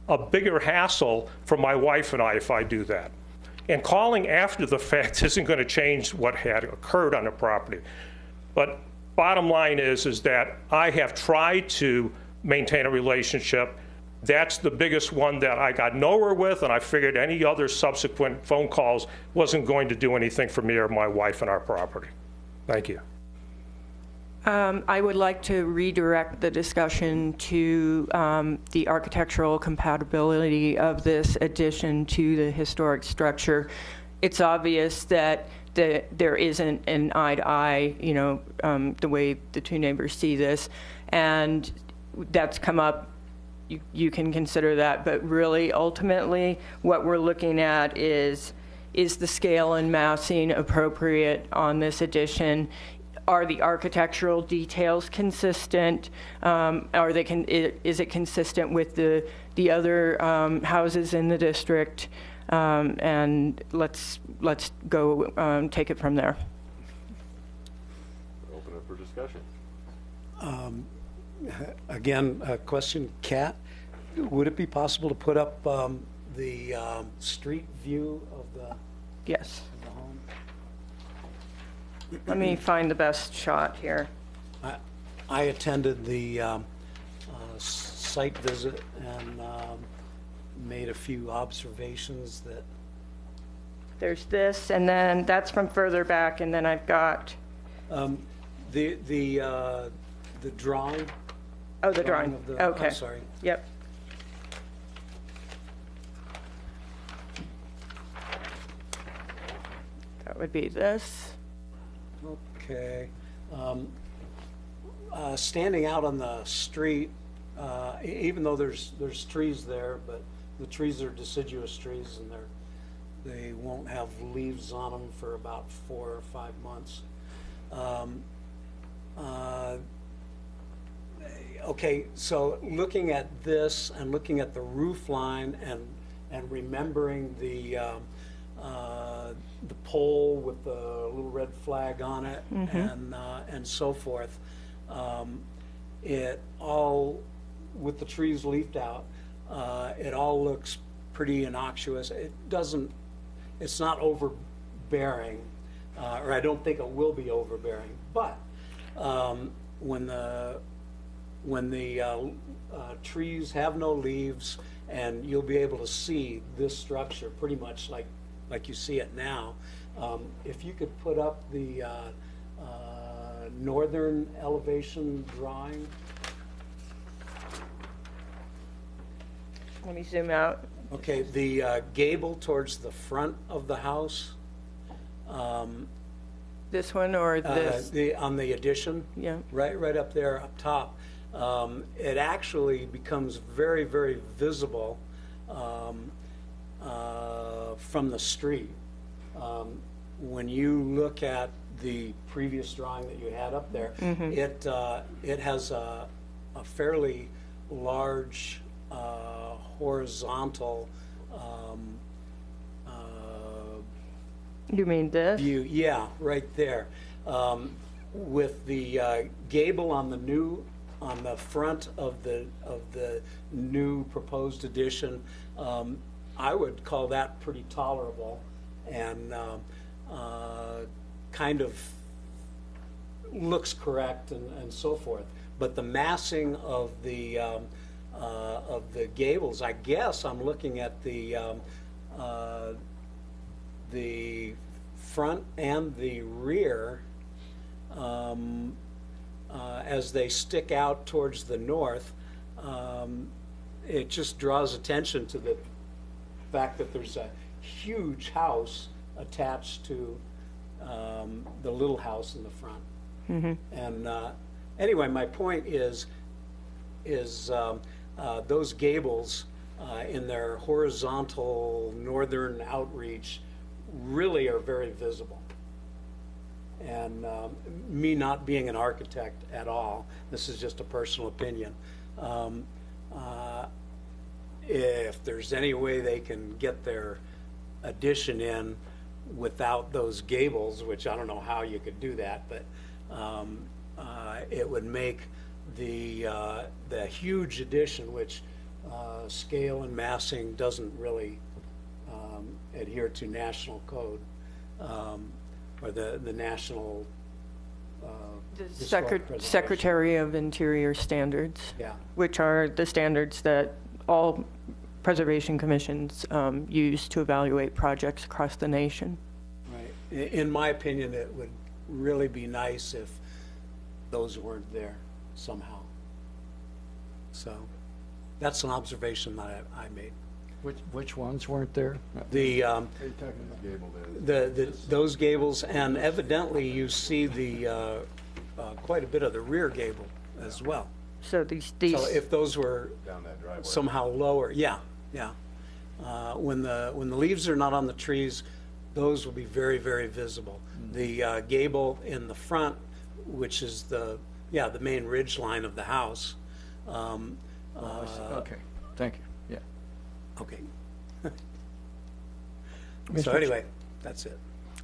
Speaker 12: a bigger hassle for my wife and I if I do that. And calling after the fact isn't going to change what had occurred on the property. But bottom line is that I have tried to maintain a relationship. That's the biggest one that I got nowhere with, and I figured any other subsequent phone calls wasn't going to do anything for me or my wife and our property. Thank you.
Speaker 2: I would like to redirect the discussion to the architectural compatibility of this addition to the historic structure. It's obvious that there isn't an eye-to-eye, the way the two neighbors see this, and that's come up. You can consider that, but really, ultimately, what we're looking at is the scale and massing appropriate on this addition? Are the architectural details consistent? Is it consistent with the other houses in the district? And let's go take it from there.
Speaker 1: Open up for discussion.
Speaker 6: Again, a question, Kat, would it be possible to put up the street view of the
Speaker 2: Yes.
Speaker 6: of the home?
Speaker 2: Let me find the best shot here.
Speaker 6: I attended the site visit, and made a few observations that,
Speaker 2: There's this, and then that's from further back, and then I've got,
Speaker 6: the drawing.
Speaker 2: oh, the drawing.
Speaker 6: Of the,
Speaker 2: Okay.
Speaker 6: I'm sorry.
Speaker 2: Yep. That would be this.
Speaker 6: Okay. Standing out on the street, even though there's trees there, but the trees are deciduous trees and they won't have leaves on them for about 4 or 5 months. Okay, so looking at this and looking at the roof line and remembering the pole with the little red flag on it, and so forth. It all, with the trees leafed out, it all looks pretty innocuous. It's not overbearing, or I don't think it will be overbearing. But when the trees have no leaves, and you'll be able to see this structure pretty much like you see it now. If you could put up the northern elevation drawing.
Speaker 2: Let me zoom out.
Speaker 6: Okay, the gable towards the front of the house.
Speaker 2: This one or this?
Speaker 6: On the addition.
Speaker 2: Yeah.
Speaker 6: Right up there, up top. It actually becomes very, very visible from the street. When you look at the previous drawing that you had up there, it has a fairly large horizontal
Speaker 2: You mean this?
Speaker 6: view. Yeah, right there. With the gable on the front of the new proposed addition, I would call that pretty tolerable and kind of looks correct and so forth. But the massing of the gables, I guess I'm looking at the front and the rear as they stick out towards the north. It just draws attention to the fact that there's a huge house attached to the little house in the front. And anyway, my point is those gables in their horizontal northern outreach really are very visible. And me not being an architect at all, this is just a personal opinion. If there's any way they can get their addition in without those gables, which I don't know how you could do that, but it would make the huge addition, which scale and massing doesn't really adhere to national code, or the national historic preservation.
Speaker 2: Secretary of Interior Standards,
Speaker 6: Yeah.
Speaker 2: which are the standards that all preservation commissions use to evaluate projects across the nation.
Speaker 6: Right. In my opinion, it would really be nice if those weren't there somehow. So that's an observation that I made.
Speaker 7: Which ones weren't there?
Speaker 6: Those gables, and evidently you see the quite a bit of the rear gable as well.
Speaker 2: So these
Speaker 6: So if those were somehow lower, yeah. When the leaves are not on the trees, those will be very, very visible. The gable in the front, which is the main ridge line of the house.
Speaker 7: Okay, thank you. Yeah.
Speaker 6: Okay. So anyway, that's it.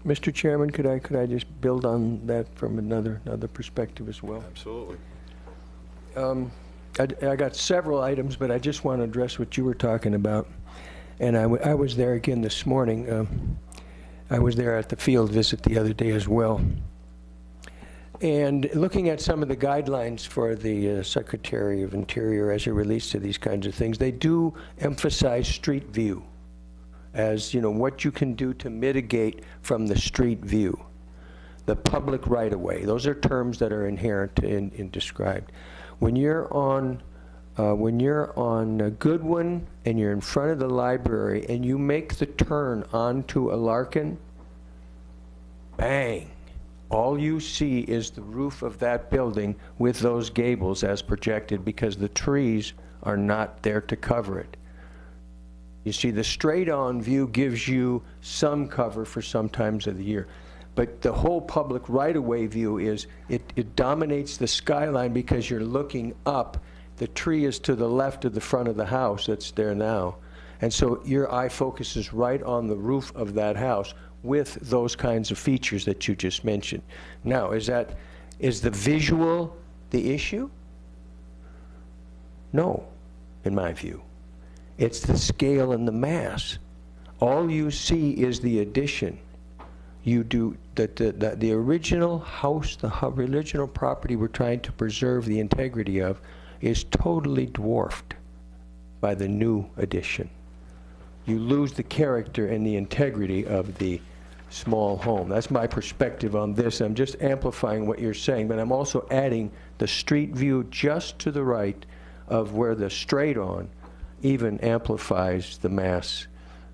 Speaker 4: Mr. Chairman, could I just build on that from another perspective as well?
Speaker 1: Absolutely.
Speaker 4: I got several items, but I just want to address what you were talking about. And I was there again this morning. I was there at the field visit the other day as well. And looking at some of the guidelines for the Secretary of Interior as it relates to these kinds of things, they do emphasize street view as, you know, what you can do to mitigate from the street view. The public right-of-way, those are terms that are inherent in described. When you're on Goodwin and you're in front of the library and you make the turn onto a Larkin, bang, all you see is the roof of that building with those gables as projected because the trees are not there to cover it. You see, the straight-on view gives you some cover for some times of the year. But the whole public right-of-way view is, it dominates the skyline because you're looking up. The tree is to the left of the front of the house that's there now. And so your eye focuses right on the roof of that house with those kinds of features that you just mentioned. Now, is the visual the issue? No, in my view. It's the scale and the mass. All you see is the addition. You do the original house, the original property we're trying to preserve the integrity of, is totally dwarfed by the new addition. You lose the character and the integrity of the small home. That's my perspective on this. I'm just amplifying what you're saying, but I'm also adding the street view just to the right of where the straight on even amplifies the mass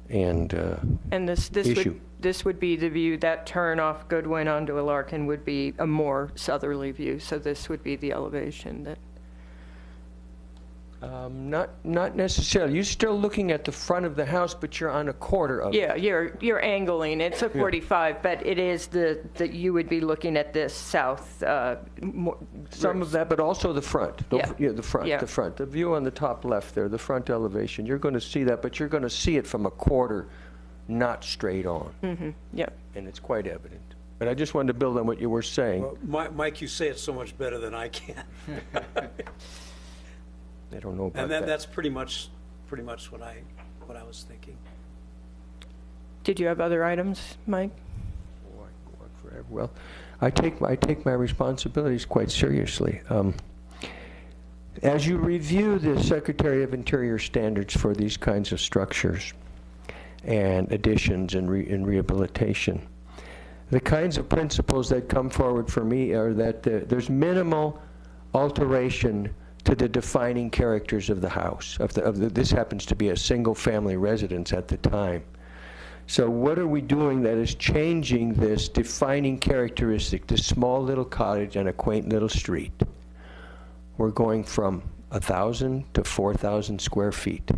Speaker 4: and issue.
Speaker 2: This would be the view. That turn off Goodwin onto a Larkin would be a more southerly view, so this would be the elevation that...
Speaker 4: Not necessarily. You're still looking at the front of the house, but you're on a quarter of it.
Speaker 2: Yeah, you're angling. It's a 45, but it is that you would be looking at this south.
Speaker 4: Some of that, but also the front.
Speaker 2: Yeah.
Speaker 4: The front.
Speaker 2: Yeah.
Speaker 4: The front. The view on the top left there, the front elevation. You're going to see that, but you're going to see it from a quarter, not straight on.
Speaker 2: Mm-hmm. Yep.
Speaker 4: And it's quite evident. But I just wanted to build on what you were saying.
Speaker 6: Well, Mike, you say it so much better than I can.
Speaker 4: I don't know about
Speaker 6: and
Speaker 4: that.
Speaker 6: That's pretty much what I was thinking.
Speaker 2: Did you have other items, Mike?
Speaker 4: Oh, I can go on forever. Well, I take my responsibilities quite seriously. As you review the Secretary of Interior standards for these kinds of structures and additions and rehabilitation, the kinds of principles that come forward for me are that there's minimal alteration to the defining characters of the house. This happens to be a single-family residence at the time. So what are we doing that is changing this defining characteristic, this small little cottage and a quaint little street? We're going from 1,000 to 4,000 square feet.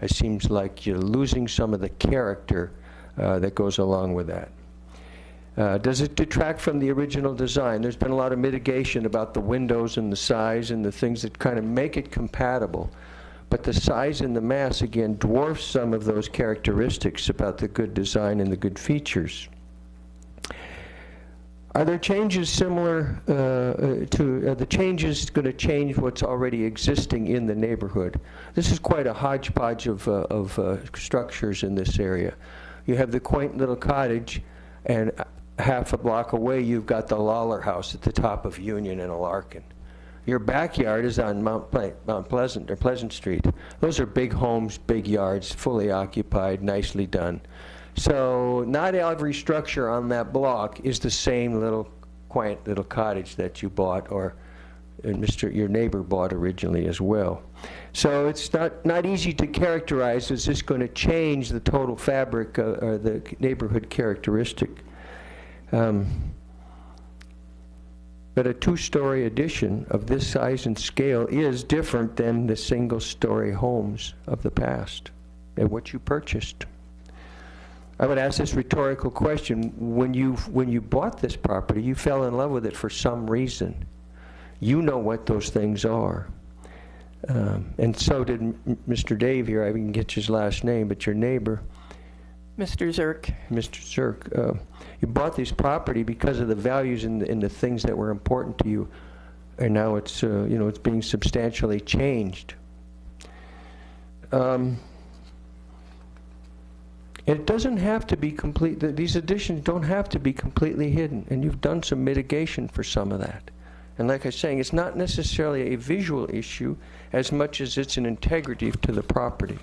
Speaker 4: It seems like you're losing some of the character that goes along with that. Does it detract from the original design? There's been a lot of mitigation about the windows and the size and the things that kind of make it compatible. But the size and the mass, again, dwarfs some of those characteristics about the good design and the good features. Are there changes similar are the changes going to change what's already existing in the neighborhood? This is quite a hodgepodge of structures in this area. You have the quaint little cottage, and half a block away, you've got the Lawler House at the top of Union and Larkin. Your backyard is on Pleasant Street. Those are big homes, big yards, fully occupied, nicely done. So not every structure on that block is the same little quaint little cottage that you bought or your neighbor bought originally as well. So it's not easy to characterize, is this going to change the total fabric or the neighborhood characteristic? But a two-story addition of this size and scale is different than the single-story homes of the past and what you purchased. I would ask this rhetorical question. When you bought this property, you fell in love with it for some reason. You know what those things are. And so did Mr. Dave here. I didn't get his last name, but your neighbor.
Speaker 2: Mr. Zirk.
Speaker 4: Mr. Zirk. You bought this property because of the values and the things that were important to you. And now it's, it's being substantially changed. It doesn't have to be complete, these additions don't have to be completely hidden, and you've done some mitigation for some of that. And like I was saying, it's not necessarily a visual issue as much as it's an integrity to the property.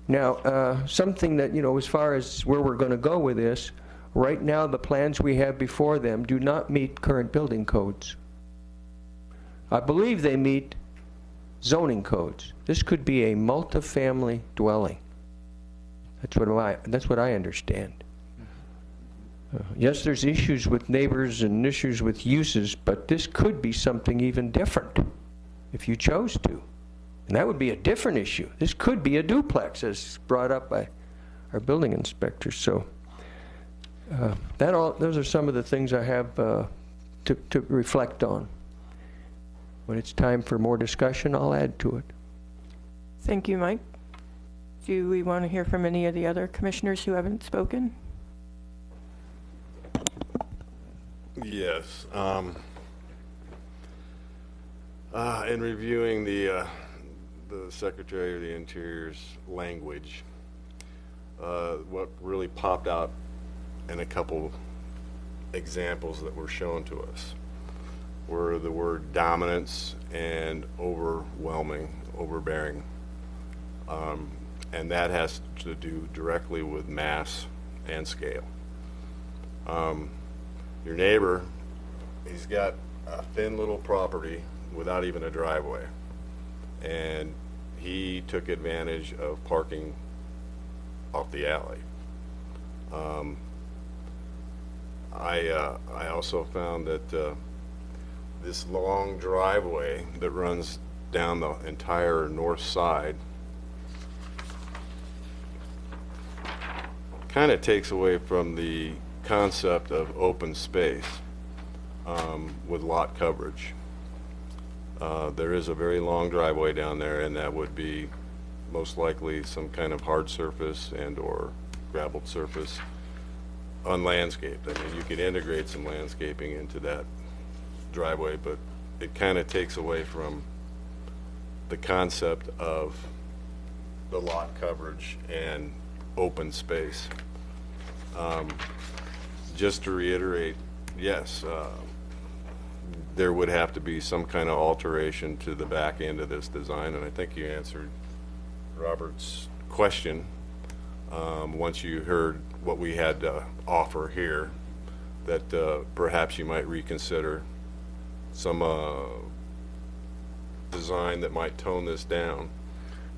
Speaker 4: Now, something that, as far as where we're going to go with this, right now the plans we have before them do not meet current building codes. I believe they meet zoning codes. This could be a multifamily dwelling. That's what I understand. Yes, there's issues with neighbors and issues with uses, but this could be something even different if you chose to. And that would be a different issue. This could be a duplex, as brought up by our building inspector. So those are some of the things I have to reflect on. When it's time for more discussion, I'll add to it.
Speaker 2: Thank you, Mike. Do we want to hear from any of the other commissioners who haven't spoken?
Speaker 1: Yes. In reviewing the Secretary of the Interior's language, what really popped out in a couple examples that were shown to us were the word dominance and overwhelming, overbearing. And that has to do directly with mass and scale. Your neighbor, he's got a thin little property without even a driveway, and he took advantage of parking off the alley. I also found that this long driveway that runs down the entire north side kind of takes away from the concept of open space with lot coverage. There is a very long driveway down there, and that would be most likely some kind of hard surface and or gravelled surface unlandscaped. I mean, you could integrate some landscaping into that driveway, but it kind of takes away from the concept of the lot coverage and open space. Just to reiterate, yes, there would have to be some kind of alteration to the back end of this design, and I think you answered Robert's question once you heard what we had to offer here, that perhaps you might reconsider some design that might tone this down.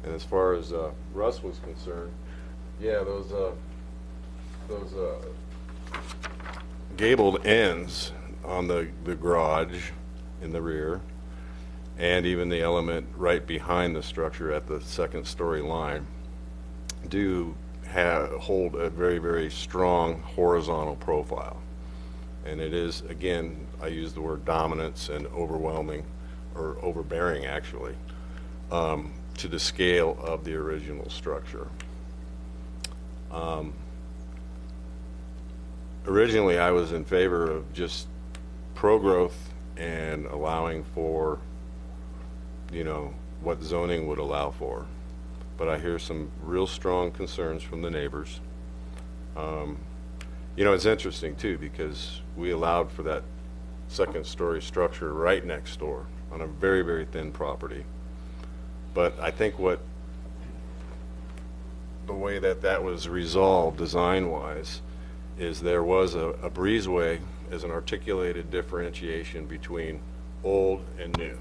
Speaker 1: And as far as Russ was concerned, yeah, those gabled ends on the garage in the rear, and even the element right behind the structure at the second story line, do hold a very, very strong horizontal profile. And it is, again, I use the word dominance and overwhelming, or overbearing actually, to the scale of the original structure. Originally, I was in favor of just pro-growth and allowing for, what zoning would allow for. But I hear some real strong concerns from the neighbors. It's interesting too, because we allowed for that second story structure right next door on a very, very thin property. But I think the way that was resolved design-wise is there was a breezeway as an articulated differentiation between old and new.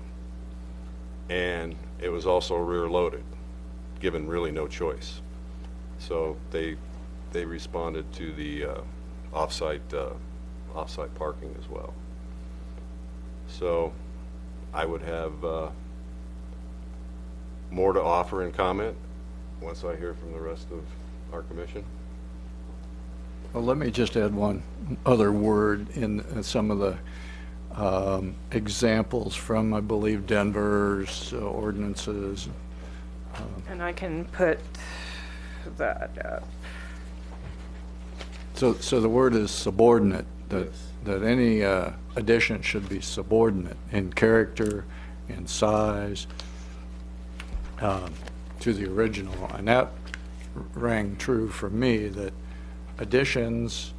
Speaker 1: And it was also rear-loaded, given really no choice. So they responded to the off-site parking as well. So I would have more to offer and comment once I hear from the rest of our commission.
Speaker 7: Well, let me just add one other word in some of the examples from, I believe, Denver's ordinances.
Speaker 2: And I can put that up.
Speaker 7: So the word is subordinate, that any addition should be subordinate in character, in size, to the original. And rang true for me, that additions,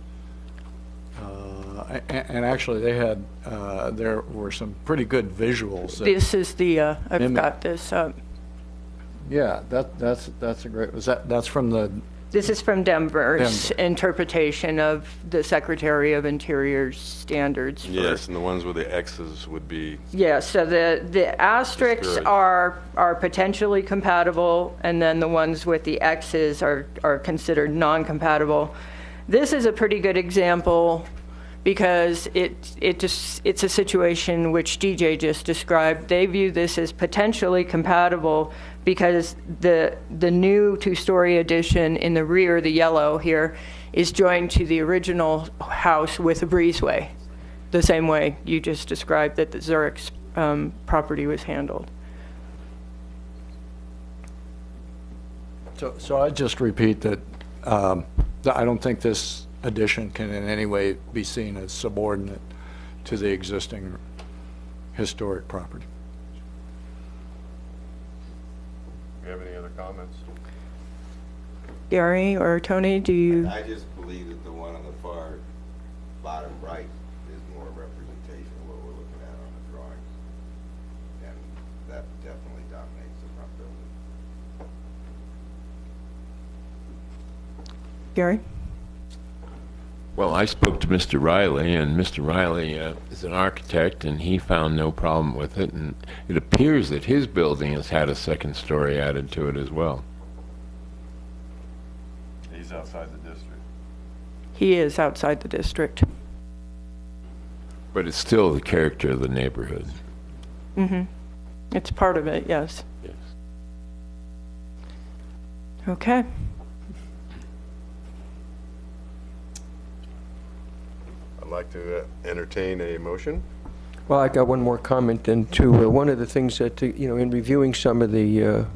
Speaker 7: and actually they had, there were some pretty good visuals.
Speaker 2: This is the, I've got this up.
Speaker 7: Yeah, that's a great, that's from the,
Speaker 2: This is from Denver's interpretation of the Secretary of Interior's standards.
Speaker 1: Yes, and the ones with the X's would be,
Speaker 2: Yeah, so the asterisks
Speaker 1: Discouraged.
Speaker 2: are potentially compatible, and then the ones with the X's are considered non-compatible. This is a pretty good example because it's a situation which DJ just described. They view this as potentially compatible because the new two-story addition in the rear, the yellow here, is joined to the original house with a breezeway, the same way you just described that the Zurich's property was handled.
Speaker 7: so I just repeat that I don't think this addition can in any way be seen as subordinate to the existing historic property.
Speaker 1: do you have any other comments?
Speaker 2: Gary or Tony, do you?
Speaker 16: I just believe that the one on the far bottom right is more a representation of what we're looking at on the drawing. And that definitely dominates the front building.
Speaker 2: Gary?
Speaker 3: Well, I spoke to Mr. Riley, and Mr. Riley is an architect, and he found no problem with it, and it appears that his building has had a second story added to it as well.
Speaker 1: He's outside the district.
Speaker 2: He is outside the district.
Speaker 3: But it's still the character of the neighborhood.
Speaker 2: Mm-hmm. It's part of it, yes.
Speaker 3: Yes.
Speaker 2: Okay.
Speaker 1: I'd like to entertain a motion.
Speaker 4: Well, I got one more comment then too. One of the things that, in reviewing some of the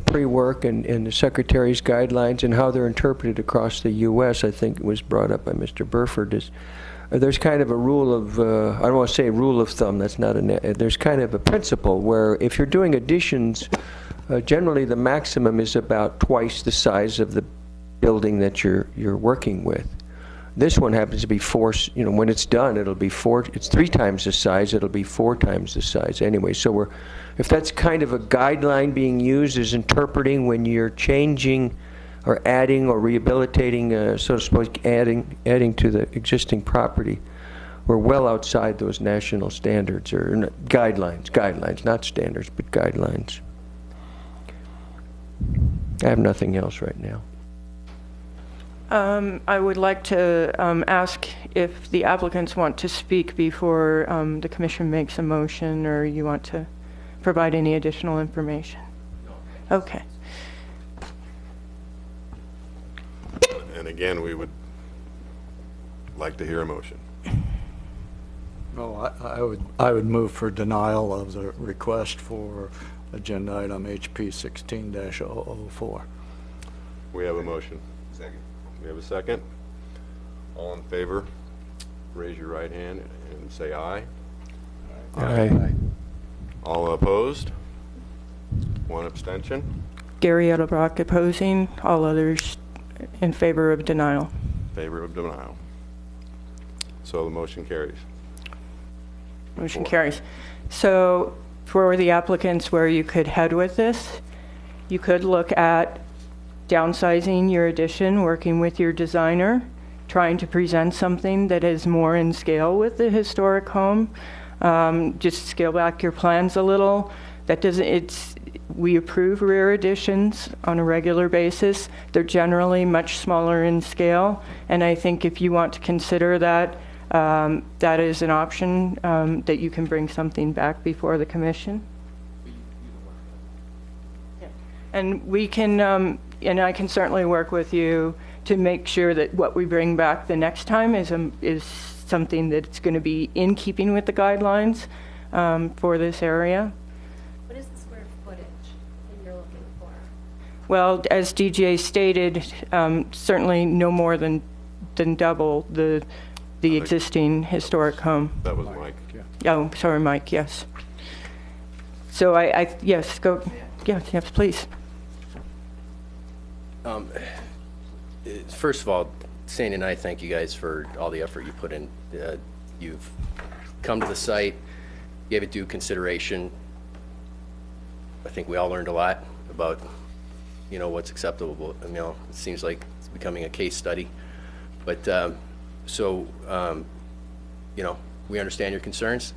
Speaker 4: pre-work and the Secretary's guidelines and how they're interpreted across the U.S., I think it was brought up by Mr. Burford, is there's kind of a rule of, I don't want to say rule of thumb, that's not there's kind of a principle where if you're doing additions, generally the maximum is about twice the size of the building that you're working with. This one happens to be when it's done, it's 3 times the size, it'll be 4 times the size anyway. So if that's kind of a guideline being used as interpreting when you're changing or adding or rehabilitating, so to speak, adding to the existing property, we're well outside those national standards or guidelines, not standards, but guidelines. I have nothing else right now.
Speaker 2: I would like to ask if the applicants want to speak before the commission makes a motion, or you want to provide any additional information. No. Okay.
Speaker 1: And again, we would like to hear a motion.
Speaker 7: No, I would move for denial of the request for agenda item HP 16-004.
Speaker 1: We have a motion.
Speaker 16: Second.
Speaker 1: We have a second. All in favor, raise your right hand and say aye.
Speaker 4: Aye.
Speaker 1: All opposed? One abstention?
Speaker 2: Gary Edelbrock opposing, all others in favor of denial.
Speaker 1: Favor of denial. So the motion carries.
Speaker 2: Motion carries. So for the applicants, where you could head with this, you could look at downsizing your addition, working with your designer, trying to present something that is more in scale with the historic home. Just scale back your plans a little. We approve rear additions on a regular basis. They're generally much smaller in scale, and I think if you want to consider that, that is an option, that you can bring something back before the commission. And we can, and I can certainly work with you to make sure that what we bring back the next time is something that's going to be in keeping with the guidelines for this area.
Speaker 15: What is the square footage that you're looking for?
Speaker 2: Well, as DJ stated, certainly no more than double the existing historic home.
Speaker 1: That was Mike.
Speaker 2: Oh, sorry, Mike, yes. So yes, go, yes, please.
Speaker 14: First of all, Sandy and I thank you guys for all the effort you put in. You've come to the site, gave it due consideration. I think we all learned a lot about, what's acceptable. It seems like it's becoming a case study. But we understand your concerns.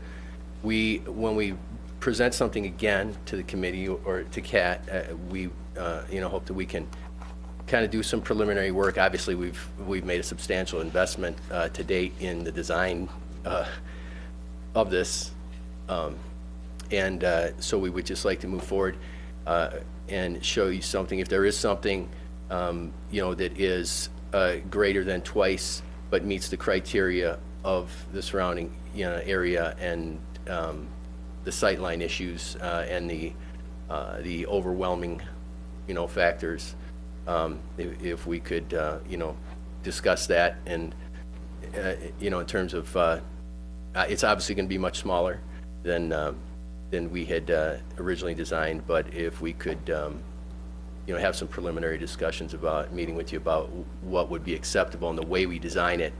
Speaker 14: When we present something again to the committee or to CAT, we hope that we can kind of do some preliminary work. Obviously, we've made a substantial investment to date in the design of this, and so we would just like to move forward and show you something. If there is something that is greater than twice but meets the criteria of the surrounding area and the sightline issues and the overwhelming factors, if we could discuss that, and in terms of it's obviously going to be much smaller than we had originally designed, but if we could have some preliminary discussions about meeting with you about what would be acceptable and the way we design it.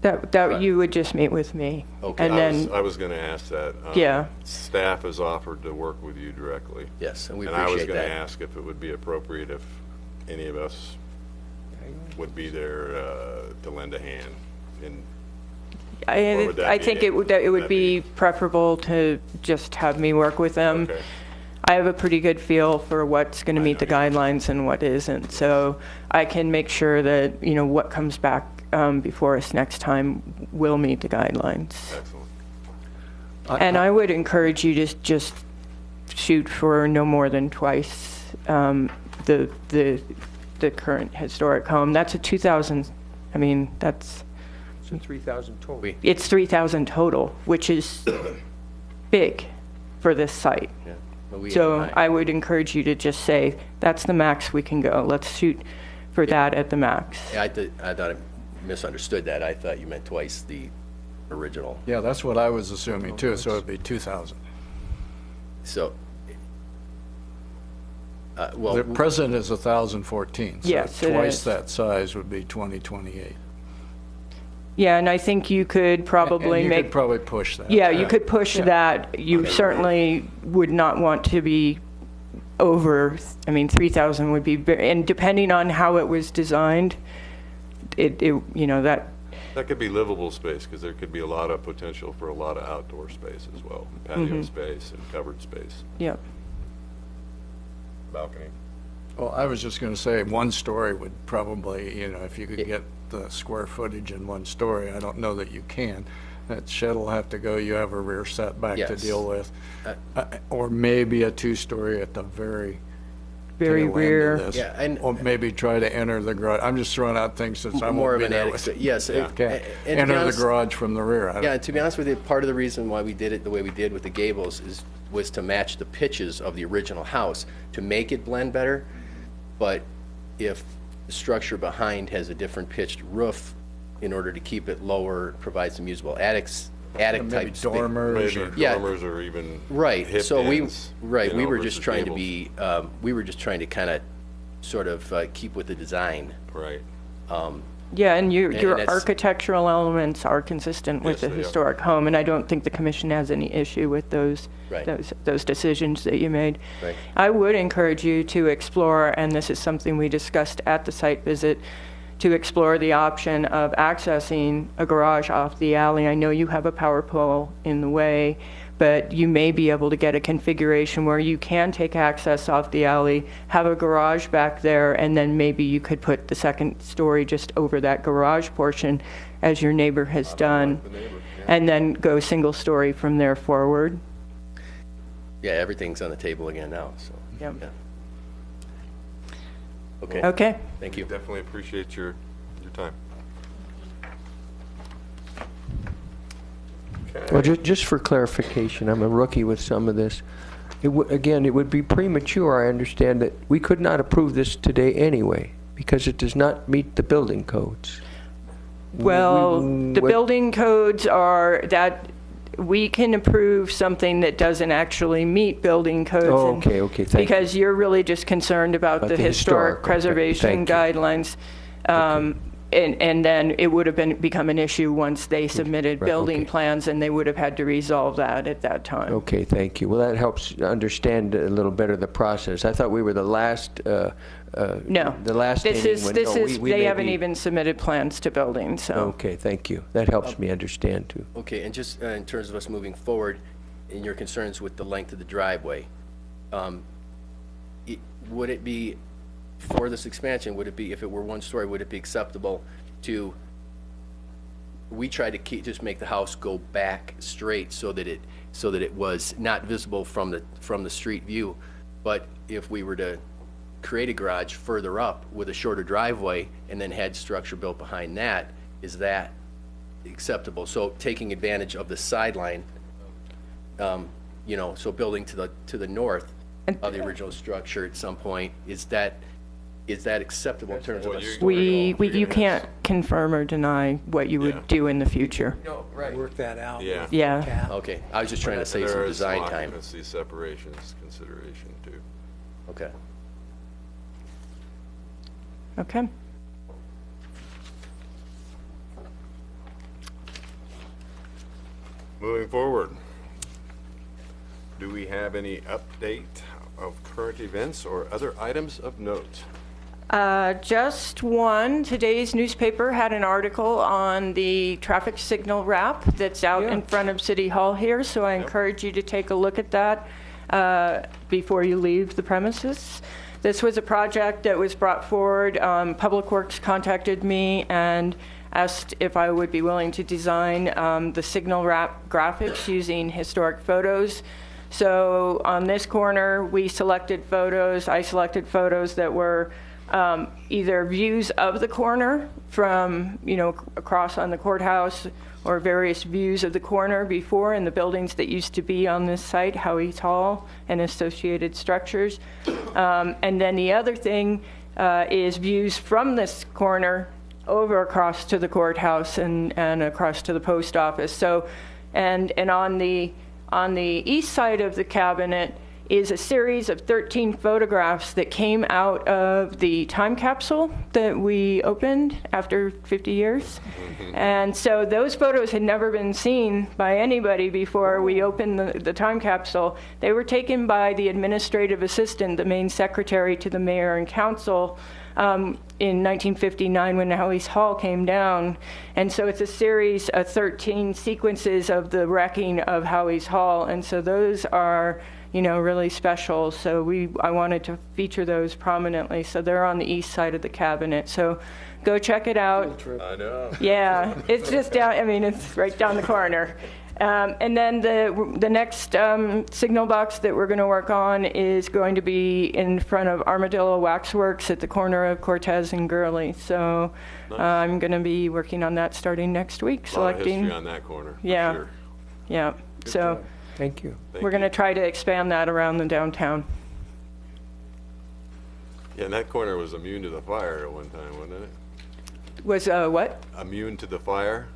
Speaker 2: That you would just meet with me.
Speaker 14: Okay.
Speaker 2: And then
Speaker 1: I was going to ask that.
Speaker 2: Yeah.
Speaker 1: Staff has offered to work with you directly.
Speaker 14: Yes, and we
Speaker 1: And I was
Speaker 14: appreciate
Speaker 1: going to
Speaker 14: that.
Speaker 1: ask if it would be appropriate if any of us would be there to lend a hand. Or would that
Speaker 2: I
Speaker 1: be
Speaker 2: think
Speaker 1: it?
Speaker 2: it would
Speaker 1: That'd
Speaker 2: be preferable to just have me work with them.
Speaker 1: Okay.
Speaker 2: I have a pretty good feel for what's going to meet the guidelines and what isn't, so I can make sure that what comes back before us next time will meet the guidelines.
Speaker 1: Excellent.
Speaker 2: And I would encourage you to just shoot for no more than twice the current historic home. That's a 2,000. I mean, that's.
Speaker 4: It's 3,000 total.
Speaker 2: It's 3,000 total, which is big for this site.
Speaker 14: Yeah.
Speaker 2: So I would encourage you to just say, that's the max we can go. Let's shoot for that at the max.
Speaker 14: I thought I misunderstood that. I thought you meant twice the original.
Speaker 7: Yeah, that's what I was assuming too, so it'd be 2,000.
Speaker 14: So,
Speaker 7: The present is 1,014. So
Speaker 2: Yes, it
Speaker 7: twice
Speaker 2: is.
Speaker 7: that size would be 2,028.
Speaker 2: Yeah, and I think you could probably
Speaker 7: And you
Speaker 2: make.
Speaker 7: could probably push that.
Speaker 2: Yeah, you could push that. You certainly would not want to be over, 3,000 would be, and depending on how it was designed, that.
Speaker 1: That could be livable space, because there could be a lot of potential for a lot of outdoor space as well. Patio space and covered space.
Speaker 2: Yep.
Speaker 1: Balcony.
Speaker 7: Well, I was just going to say, one story would probably, if you could get the square footage in one story, I don't know that you can. That shed will have to go, you have a rear setback to
Speaker 14: Yes.
Speaker 7: deal with. Or maybe a two-story at the very
Speaker 2: Very
Speaker 7: tail end of
Speaker 2: rear.
Speaker 7: this.
Speaker 14: Yeah, and-
Speaker 7: Or maybe try to enter the garage. I'm just throwing out things since I
Speaker 14: more
Speaker 7: won't
Speaker 14: of
Speaker 7: be
Speaker 14: an
Speaker 7: there
Speaker 14: attic.
Speaker 7: with it.
Speaker 14: Yes.
Speaker 7: Okay.
Speaker 14: And to be
Speaker 7: Enter the
Speaker 14: honest-
Speaker 7: garage from the rear. I don't-
Speaker 14: Yeah, and to be honest with you, part of the reason why we did it the way we did with the gables was to match the pitches of the original house, to make it blend better. But if the structure behind has a different pitched roof, in order to keep it lower, provide some usable attic
Speaker 7: Maybe
Speaker 14: type space.
Speaker 7: dormers
Speaker 1: Maybe
Speaker 7: or.
Speaker 14: Yeah.
Speaker 1: dormers or even
Speaker 14: Right.
Speaker 1: hip
Speaker 14: So we
Speaker 1: ends,
Speaker 14: we were
Speaker 1: versus
Speaker 14: just trying to
Speaker 1: gables.
Speaker 14: be we were just trying to kind of sort of keep with the design.
Speaker 1: Right.
Speaker 2: Yeah, and your
Speaker 14: that's-
Speaker 2: architectural elements are consistent with
Speaker 1: Yes,
Speaker 2: the
Speaker 1: they are.
Speaker 2: historic home, and I don't think the commission has any issue with those
Speaker 14: Right.
Speaker 2: those decisions that you made.
Speaker 14: Right.
Speaker 2: I would encourage you to explore, and this is something we discussed at the site visit, to explore the option of accessing a garage off the alley. I know you have a power pole in the way, but you may be able to get a configuration where you can take access off the alley, have a garage back there, and then maybe you could put the second story just over that garage portion, as your neighbor has done, and then go single story from there forward.
Speaker 14: Yeah, everything's on the table again now. So.
Speaker 2: Yep.
Speaker 14: Yeah. Okay.
Speaker 2: Okay.
Speaker 14: Thank you.
Speaker 1: Definitely appreciate your time.
Speaker 4: Well, just for clarification, I'm a rookie with some of this. Again, it would be premature, I understand, that we could not approve this today anyway, because it does not meet the building codes.
Speaker 2: Well, the
Speaker 4: what-
Speaker 2: building codes are that we can approve something that doesn't actually meet building codes.
Speaker 4: Oh,
Speaker 2: and-
Speaker 4: okay, okay, thank you.
Speaker 2: Because you're really just concerned about the historic
Speaker 4: okay,
Speaker 2: preservation
Speaker 4: thank you.
Speaker 2: guidelines. And then it would have become an issue once they submitted
Speaker 4: Right,
Speaker 2: building
Speaker 4: okay.
Speaker 2: plans, and they would have had to resolve that at that time.
Speaker 4: Okay, thank you. Well, that helps understand a little better the process. I thought we were the last,
Speaker 2: No.
Speaker 4: the last
Speaker 2: This
Speaker 4: meeting
Speaker 2: is,
Speaker 4: when-
Speaker 2: this
Speaker 4: no,
Speaker 2: is,
Speaker 4: we
Speaker 2: they
Speaker 4: may
Speaker 2: haven't
Speaker 4: be-
Speaker 2: even submitted plans to building, so.
Speaker 4: Okay, thank you. That helps me understand, too.
Speaker 14: Okay, and just in terms of us moving forward, in your concerns with the length of the driveway, would it be, for this expansion, would it be, if it were one story, would it be acceptable to, we try to just make the house go back straight so that it was not visible from the street view, but if we were to create a garage further up with a shorter driveway and then had structure built behind that, is that acceptable? So taking advantage of the sideline, so building to the north of the original structure at some point, is that acceptable in terms of a story?
Speaker 2: You can't confirm or deny what you would do in the future.
Speaker 14: No, right.
Speaker 6: Work that out.
Speaker 1: Yeah.
Speaker 6: with
Speaker 2: Yeah.
Speaker 6: CAP.
Speaker 14: Okay, I was just trying to save some
Speaker 1: There is
Speaker 14: design
Speaker 1: some
Speaker 14: time.
Speaker 1: occupancy separations consideration, too.
Speaker 14: Okay.
Speaker 2: Okay.
Speaker 1: Moving forward, do we have any update of current events or other items of note?
Speaker 2: Just one. Today's newspaper had an article on the traffic signal wrap that's out in front of City Hall here, so I encourage you to take a look at that before you leave the premises. This was a project that was brought forward. Public Works contacted me and asked if I would be willing to design the signal wrap graphics using historic photos. So on this corner, I selected photos that were either views of the corner from, across on the courthouse, or various views of the corner before and the buildings that used to be on this site, Howie's Hall and associated structures. And then the other thing is views from this corner over across to the courthouse and across to the post office. So, and on the east side of the cabinet is a series of 13 photographs that came out of the time capsule that we opened after 50 years. And so those photos had never been seen by anybody before we opened the time capsule. They were taken by the administrative assistant, the main secretary to the mayor and council, in 1959 when Howie's Hall came down. And so it's a series of 13 sequences of the wrecking of Howie's Hall. And so those are, really special. So I wanted to feature those prominently. So they're on the east side of the cabinet. So go check it out.
Speaker 1: I know.
Speaker 2: Yeah, it's just down, it's right down the corner. And then the next signal box that we're going to work on is going to be in front of Armadillo Waxworks at the corner of Cortez and Gurley. So I'm going to be working on that starting next week.
Speaker 1: A lot of history on that corner, for
Speaker 2: Yeah.
Speaker 1: sure.
Speaker 2: Yeah. So
Speaker 4: Thank you.
Speaker 2: we're going to try to expand that around the downtown.
Speaker 1: Yeah, and that corner was immune to the fire at one time, wasn't it?
Speaker 2: Was what?
Speaker 1: Immune to the fire?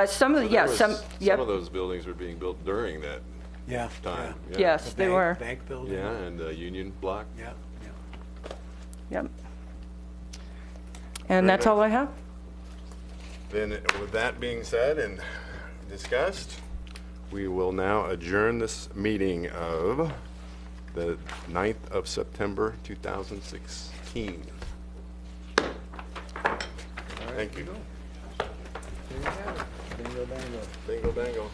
Speaker 2: Some of the, yeah, some,
Speaker 1: Some of those buildings were being built during that
Speaker 6: Yeah.
Speaker 1: time. Yeah.
Speaker 2: Yes, they were.
Speaker 6: Bank building.
Speaker 1: Yeah, and the Union Block.
Speaker 6: Yeah.
Speaker 2: Yep. And that's all I have.
Speaker 1: Then, with that being said and discussed, we will now adjourn this meeting of the 9th of September, 2016. Thank you. Bingo bango. Bingo bango.